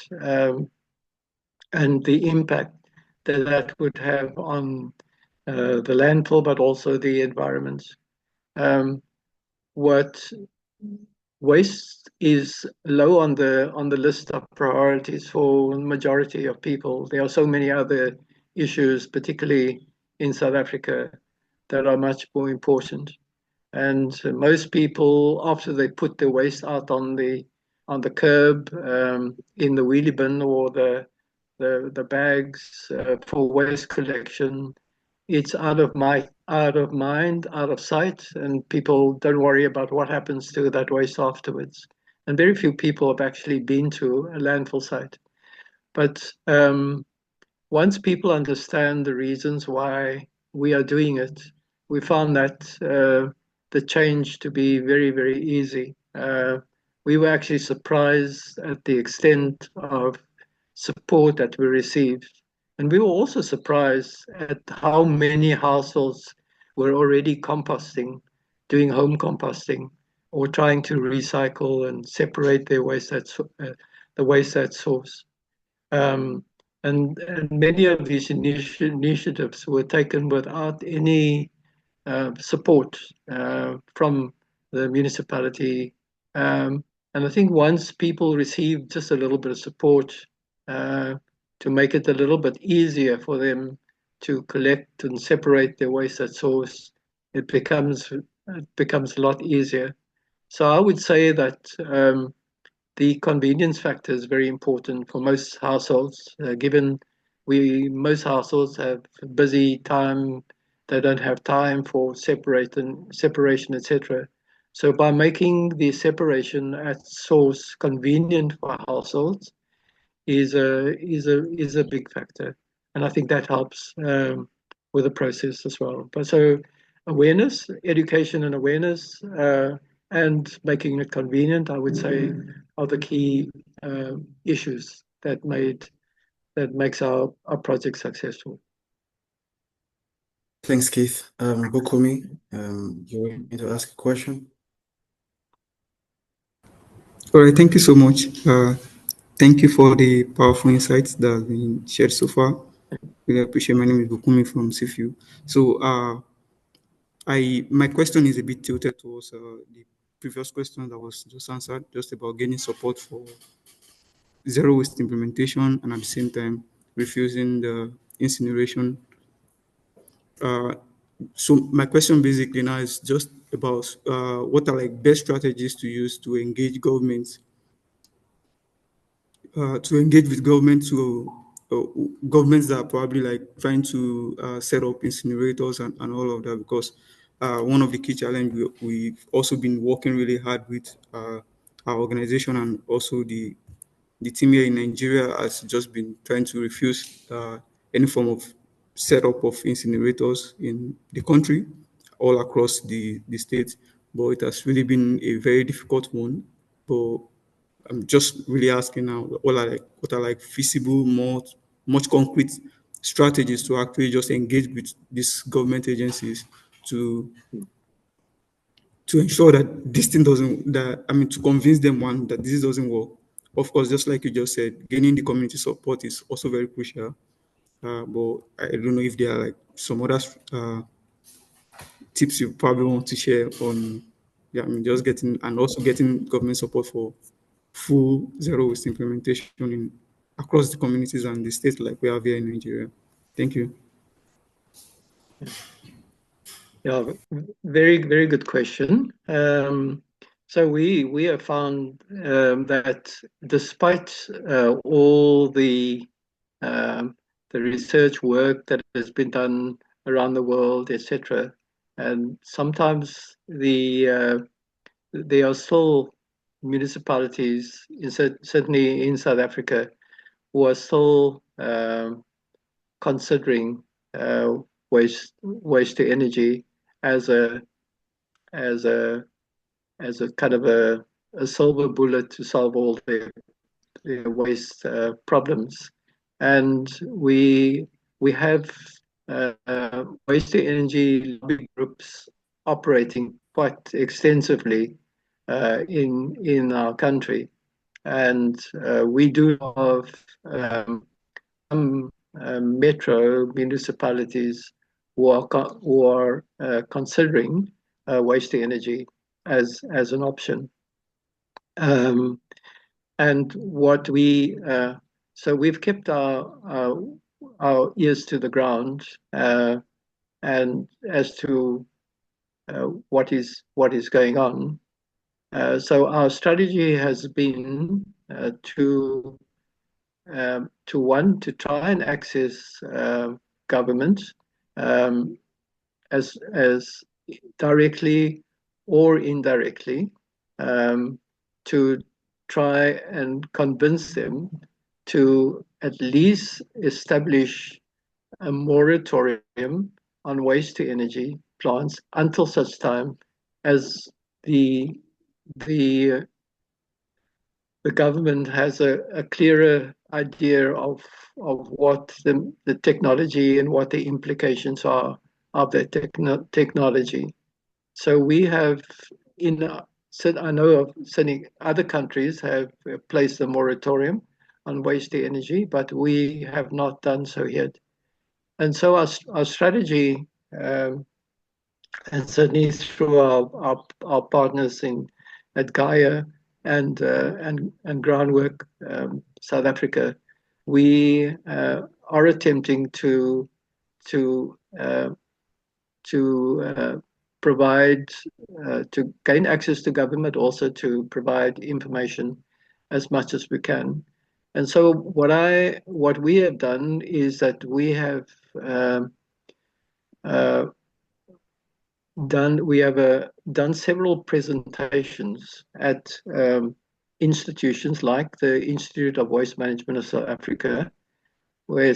Speaker 2: the impact that that would have on the landfill, but also the environment. Um, what waste is low on the list of priorities for the majority of people. There are so many other issues, particularly in South Africa, that are much more important. And most people, after they put their waste out on the curb, in the wheelie bin or the bags for waste collection, it's out of mind, out of sight, and people don't worry about what happens to that waste afterwards. And very few people have actually been to a landfill site. But once people understand the reasons why we are doing it, we found that the change to be very, very easy. We were actually surprised at the extent of support that we received. And we were also surprised at how many households were already composting, doing home composting, or trying to recycle and separate their waste the waste at source. Um, and many of these initiatives were taken without any support from the municipality. And I think once people receive just a little bit of support uh, to make it a little bit easier for them to collect and separate their waste at source, it becomes a lot easier. So I would say that the convenience factor is very important for most households, given most households have busy time, they don't have time for separation, etc. So by making the separation at source convenient for households is a big factor, and I think that helps with the process as well. But so awareness, education, and awareness, and making it convenient, I would say, are the key issues that makes our project successful.
Speaker 3: Thanks, Keith. Bukumi, you want me to ask a question?
Speaker 4: All right, thank you so much. Thank you for the powerful insights that have been shared so far. Really appreciate. My name is Bukumi from CFU. So, My question is a bit tilted towards the previous question that was just answered, just about gaining support for zero waste implementation and at the same time refusing the incineration. Uh, so my question basically now is just about what are like best strategies to use to engage governments, to engage with government to uh, governments that are probably like trying to set up incinerators and all of that, because one of the key challenges we've also been working really hard with our organization and also the team here in Nigeria has just been trying to refuse any form of setup of incinerators in the country, all across the state. But it has really been a very difficult one. But I'm just really asking now, what are like feasible, more much concrete strategies to actually just engage with these government agencies to to ensure that this thing doesn't, that I mean, to convince them, one, that this doesn't work. Of course, just like you just said, gaining the community support is also very crucial. But I don't know if there are like some other tips you probably want to share on, yeah, I mean, just getting and also getting government support for full zero waste implementation in across the communities and the states like we have here in Nigeria. Thank you.
Speaker 2: Yeah, very, very good question. So we have found that despite all the research work that has been done around the world, etc., and sometimes there are still municipalities, certainly in South Africa, who are still considering uh, waste to energy as a as a as a kind of a silver bullet to solve all their waste problems. And we have waste to energy lobby groups operating quite extensively in our country, and we do have some metro municipalities who are considering waste to energy as an option. Um, and what we so we've kept our ears to the ground, and as to what is going on. So our strategy has been to try and access government um, as directly or indirectly, um, to try and convince them to at least establish a moratorium on waste to energy plants until such time as the the the government has a clearer idea of what the technology and what the implications are of that technology. So we have in I know of certainly other countries have placed a moratorium on waste to energy, but we have not done so yet. And so our strategy, and certainly through our partners in at GAIA and Groundwork South Africa, we are attempting to uh, to provide to gain access to government, also to provide information as much as we can. And so what we have done is that we have uh, done several presentations at institutions like the Institute of Waste Management of South Africa, where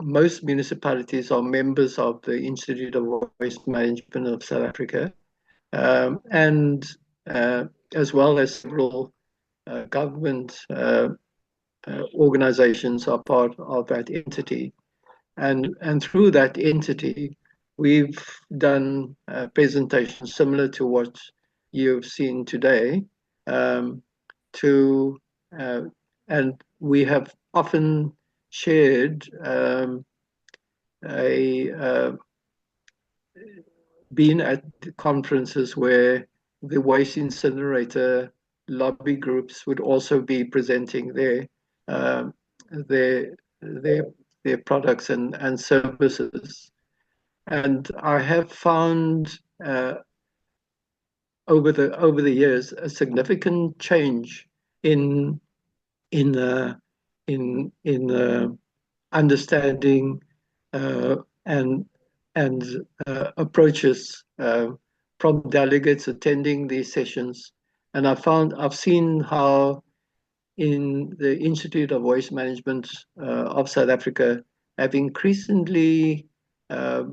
Speaker 2: most municipalities are members of the Institute of Waste Management of South Africa, and as well as several government organizations are part of that entity. And through that entity, we've done presentations similar to what you've seen today, um, to and we have often shared a been at conferences where the waste incinerator lobby groups would also be presenting um, their their their products and services. And I have found over the years a significant change in in uh, in understanding uh, and approaches from delegates attending these sessions. And I've seen how in the Institute of Waste Management of South Africa have increasingly uh,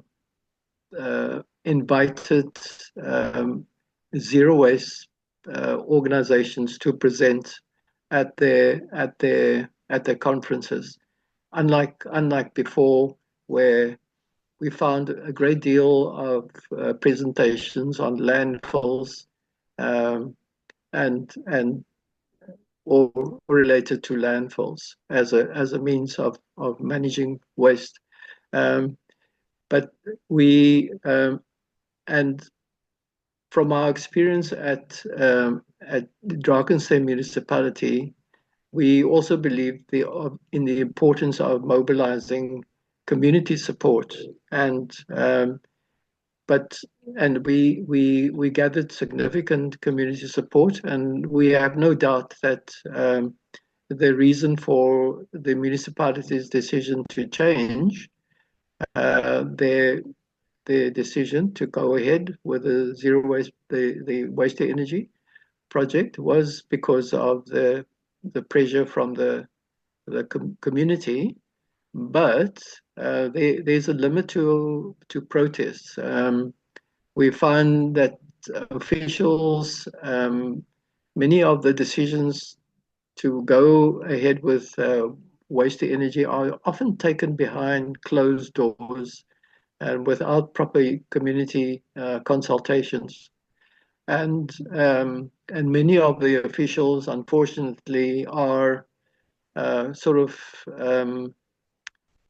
Speaker 2: invited zero waste organizations to present at their conferences. Unlike before, where we found a great deal of presentations on landfills um, and or related to landfills as a means of managing waste. Um, but we and from our experience at Drakensberg municipality, we also believe in the importance of mobilizing community support and but and we gathered significant community support, and we have no doubt that the reason for the municipality's decision to change their decision to go ahead with the zero waste the waste to energy project was because of the pressure from the community, but there's a limit to protests. We find that officials, many of the decisions to go ahead with waste to energy are often taken behind closed doors and without proper community consultations. And many of the officials, unfortunately, are sort of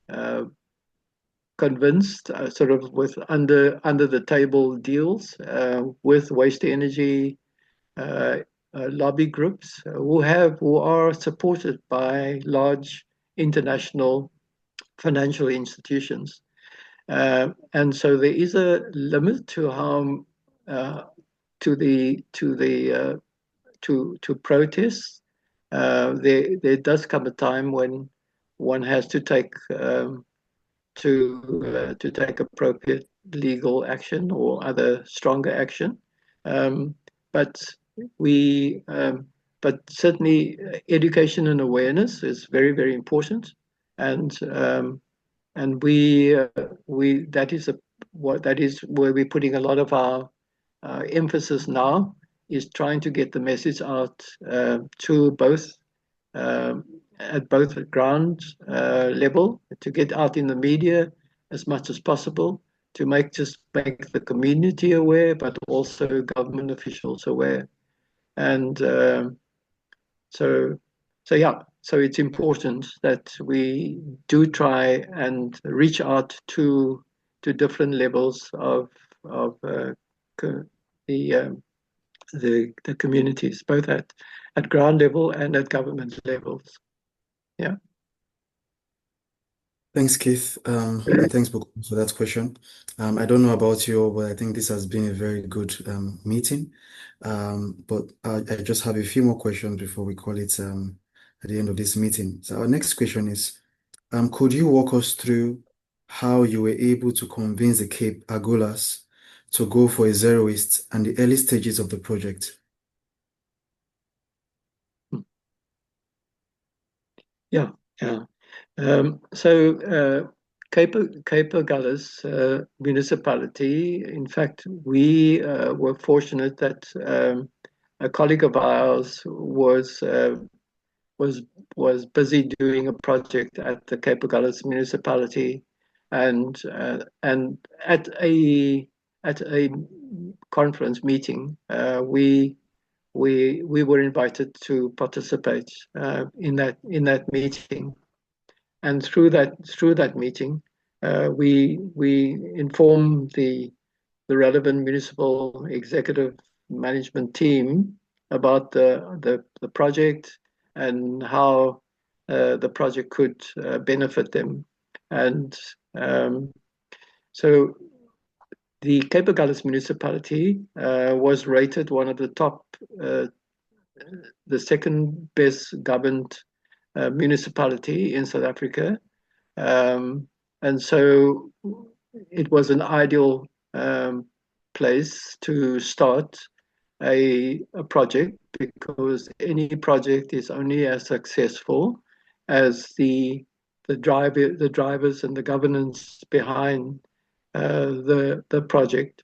Speaker 2: uh, convinced, sort of with under the table deals with waste to energy uh, lobby groups who are supported by large international financial institutions. And so there is a limit to how to protests. There does come a time when one has to take appropriate legal action or other stronger action. Um, but we but certainly education and awareness is very important, and we that is where we're putting a lot of our emphasis now, is trying to get the message out to both at both ground level, to get out in the media as much as possible, to make the community aware, but also government officials aware. And so so yeah, so it's important that we do try and reach out to different levels of the the communities, both at ground level and at government levels. Yeah.
Speaker 3: Thanks, Keith. And thanks for that question. I don't know about you, but I think this has been a very good meeting. But I just have a few more questions before we call it at the end of this meeting. So our next question is, could you walk us through how you were able to convince the Cape Agulhas to go for a zero waste and the early stages of the project?
Speaker 2: Yeah, yeah. So Cape Agulhas municipality, in fact, we were fortunate that a colleague of ours was busy doing a project at the Cape Agulhas municipality, and at a conference meeting, we were invited to participate in that meeting, and through that meeting, we informed the the relevant municipal executive management team about the project and how the project could benefit them. And so the Cape Agulhas municipality was rated one of the top, the second best governed municipality in South Africa. And so it was an ideal place to start a project, because any project is only as successful as the drivers and the governance behind the project.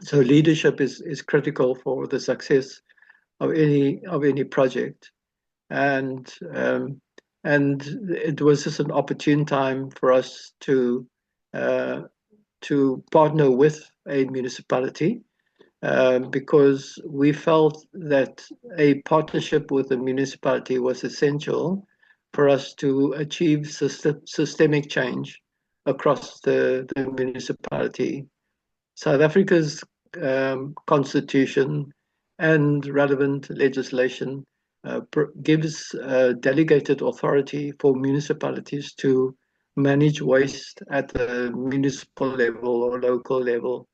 Speaker 2: So leadership is critical for the success of any project, and it was just an opportune time for us to partner with a municipality, because we felt that a partnership with the municipality was essential for us to achieve systemic change across the municipality. South Africa's constitution and relevant legislation gives delegated authority for municipalities to manage waste at the municipal level or local level.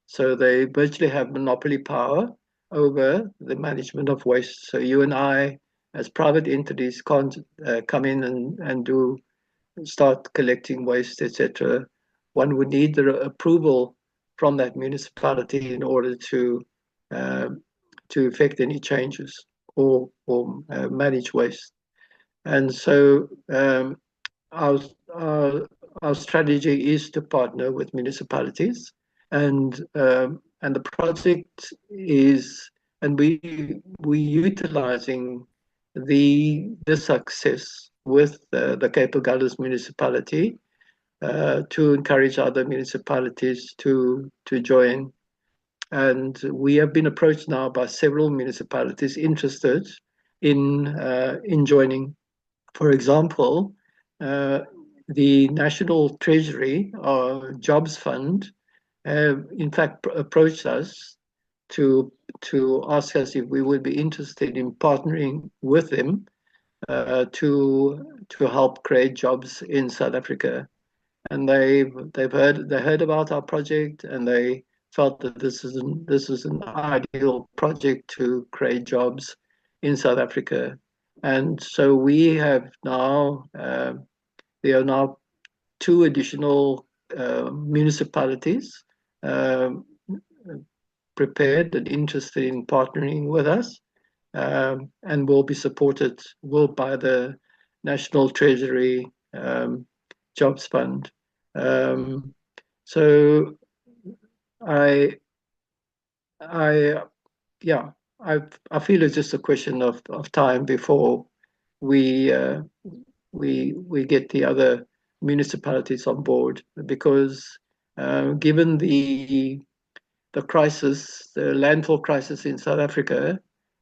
Speaker 2: So they virtually have monopoly power over the management of waste. So you and I, as private entities, can't come in and start collecting waste, etc. One would need the approval from that municipality in order to effect any changes or manage waste. And so our, our our strategy is to partner with municipalities, and the project is, and we utilizing the success with the Cape Agulhas municipality to encourage other municipalities to join. And we have been approached now by several municipalities interested in joining. For example, the National Treasury Jobs Fund have in fact approached us to ask us if we would be interested in partnering with them to help create jobs in South Africa. And they heard about our project, and they felt that this is an ideal project to create jobs in South Africa. And so we have now there are now 2 additional municipalities prepared and interested in partnering with us, and will be supported by the National Treasury Jobs Fund. So I feel it's just a question of time before we get the other municipalities on board, because given the crisis, the landfill crisis in South Africa,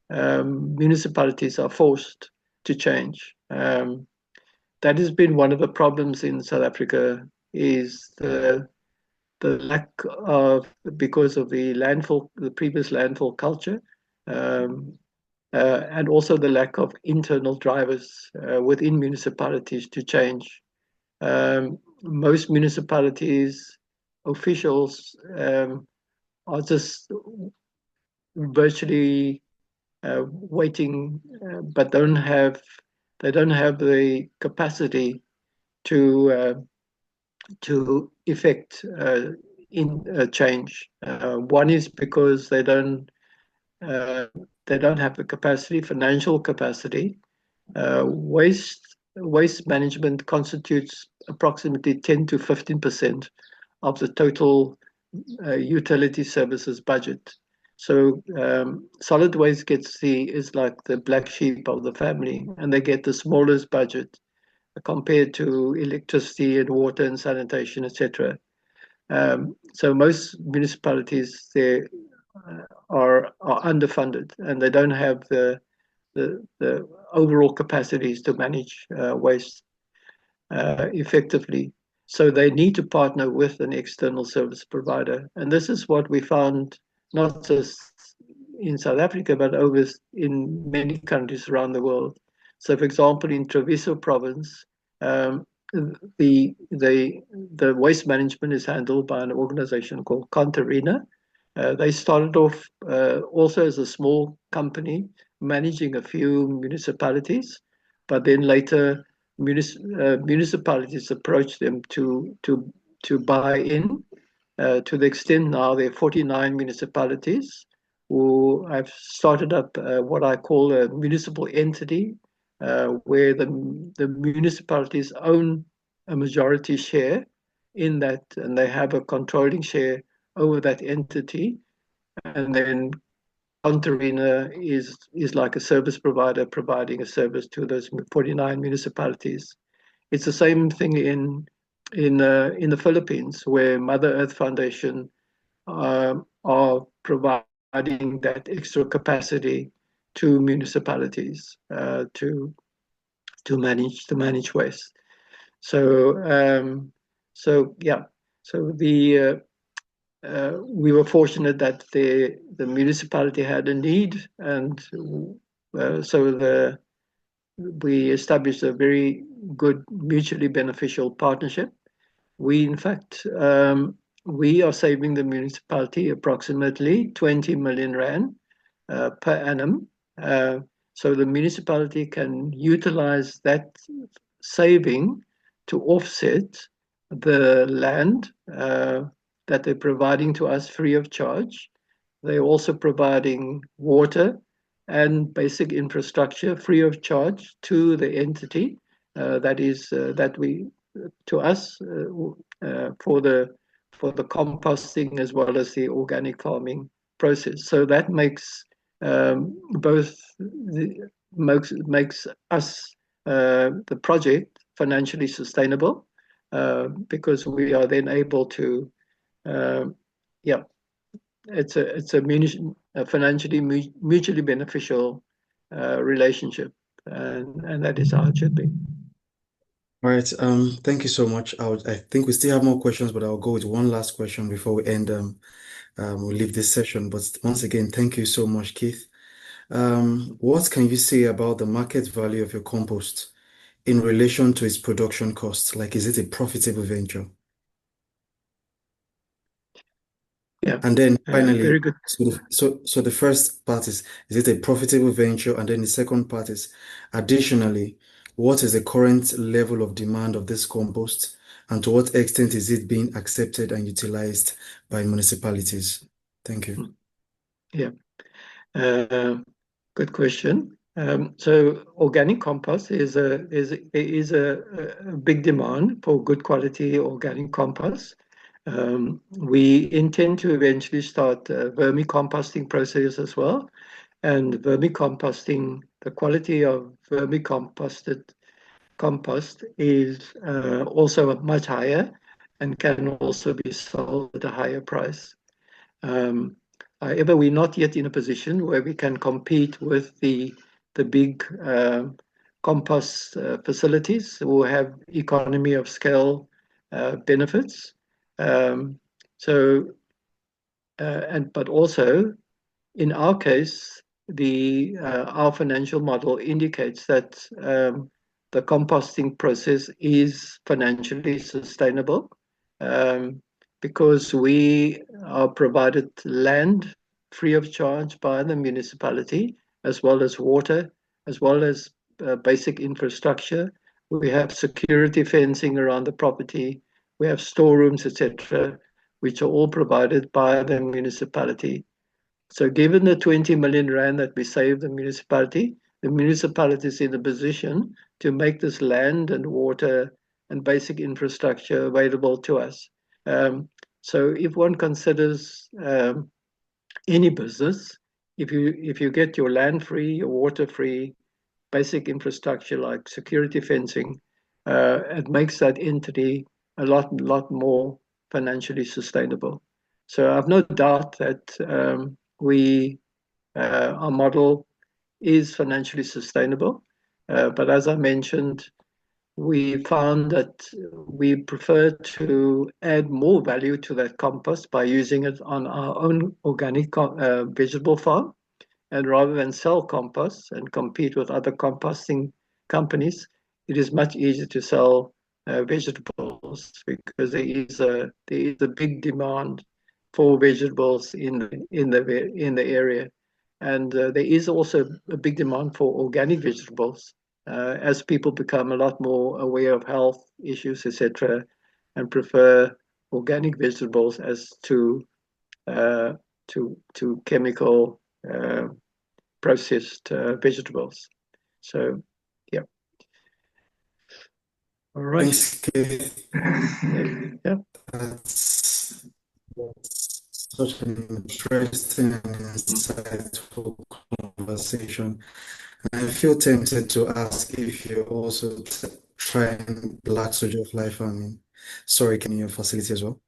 Speaker 2: municipalities are forced to change. That has been one of the problems in South Africa, is the lack of, because of the previous landfill culture, and also the lack of internal drivers within municipalities to change. Most municipalities officials are just virtually waiting, but they don't have the capacity to effect in change. One is because they don't have the capacity, financial capacity. Waste management constitutes approximately 10 to 15% of the total utility services budget. So solid waste is like the black sheep of the family, and they get the smallest budget compared to electricity and water and sanitation, etc. So most municipalities there are underfunded, and they don't have the overall capacities to manage waste effectively. So they need to partner with an external service provider. And this is what we found not just in South Africa, but over in many countries around the world. So, for example, in Treviso province, um, the waste management is handled by an organization called Contarina. They started off also as a small company managing a few municipalities, but then later municipalities approached them to buy in. To the extent now there are 49 municipalities who have started up what I call a municipal entity, where the municipalities own a majority share in that, and they have a controlling share over that entity. And then Contarina is like a service provider providing a service to those 49 municipalities. It's the same thing in the Philippines, where Mother Earth Foundation are providing that extra capacity to municipalities to manage waste. So yeah, so we were fortunate that the municipality had a need, and so we established a very good mutually beneficial partnership. We, in fact, we are saving the municipality approximately 20 million rand per annum. So the municipality can utilize that saving to offset the land that they're providing to us free of charge. They're also providing water and basic infrastructure free of charge to the entity that we to us for the composting as well as the organic farming process. So that makes both makes us the project financially sustainable because we are then able to yeah, it's a financially mutually beneficial relationship, and that is how it should be.
Speaker 3: All right. Thank you so much. I think we still have more questions, but I'll go with one last question before we end. We'll leave this session. But once again, thank you so much, Keith. What can you say about the market value of your compost in relation to its production costs? Like, is it a profitable venture?
Speaker 2: Yeah,
Speaker 3: And then
Speaker 2: very
Speaker 3: finally,
Speaker 2: good.
Speaker 3: so the first part is it a profitable venture? And then the second part is, additionally, what is the current level of demand of this compost? And to what extent is it being accepted and utilized by municipalities? Thank you.
Speaker 2: Yeah, good question. So organic compost there is a big demand for good quality organic compost. We intend to eventually start a vermicomposting process as well. And vermicomposting, the quality of vermicomposted compost is also much higher and can also be sold at a higher price. However, we're not yet in a position where we can compete with the big compost facilities who have economy of scale benefits. So, but also in our case, our financial model indicates that the composting process is financially sustainable. Because we are provided land free of charge by the municipality, as well as water, as well as basic infrastructure. We have security fencing around the property. We have storerooms, etc., which are all provided by the municipality. So given the 20 million rand that we save the municipality is in a position to make this land and water and basic infrastructure available to us. So if one considers any business, if you get your land free, your water free, basic infrastructure like security fencing, it makes that entity a lot more financially sustainable. So I've no doubt that our model is financially sustainable, but as I mentioned, we found that we prefer to add more value to that compost by using it on our own organic vegetable farm. And rather than sell compost and compete with other composting companies, it is much easier to sell vegetables because there is a big demand for vegetables in the area, and there is also a big demand for organic vegetables as people become a lot more aware of health issues, etc., and prefer organic vegetables as uh, to chemical processed vegetables. So, yeah. All right.
Speaker 3: Thanks, Keith.
Speaker 2: Yeah.
Speaker 3: That's such an interesting and insightful conversation. I feel tempted to ask if you're also trying black soldier fly farming. Sorry, can you facilitate as well?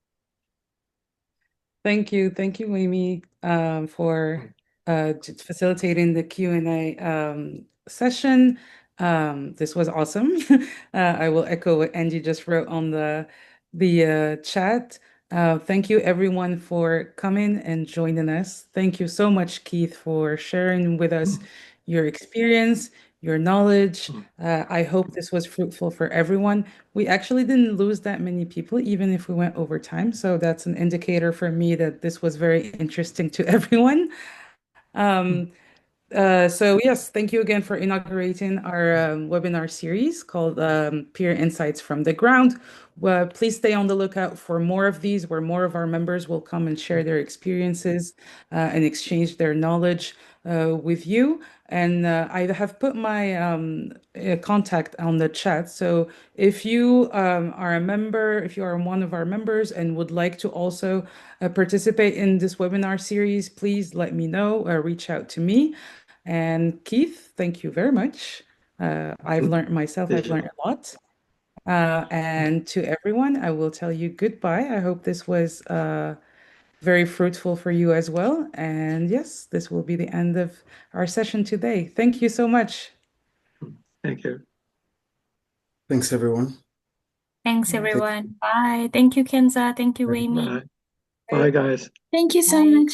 Speaker 1: Thank you, Amy, for facilitating the Q&A session. This was awesome. I will echo what Angie just wrote on the chat. Thank you, everyone, for coming and joining us. Thank you so much, Keith, for sharing with us your experience, your knowledge. I hope this was fruitful for everyone. We actually didn't lose that many people, even if we went over time. So that's an indicator for me that this was very interesting to everyone. Um, so yes, thank you again for inaugurating our webinar series called Peer Insights from the Ground. Please stay on the lookout for more of these, where more of our members will come and share their experiences and exchange their knowledge with you. And I have put my contact on the chat. So if you are a member, if you are one of our members and would like to also participate in this webinar series, please let me know or reach out to me. And Keith, thank you very much. I've learned a lot. And to everyone, I will tell you goodbye. I hope this was very fruitful for you as well. And yes, this will be the end of our session today. Thank you so much.
Speaker 2: Thank you.
Speaker 3: Thanks, everyone.
Speaker 5: Thanks, everyone. Bye. Thank you, Kenza. Thank you, Amy.
Speaker 2: Bye. Bye, guys.
Speaker 6: Thank you so much.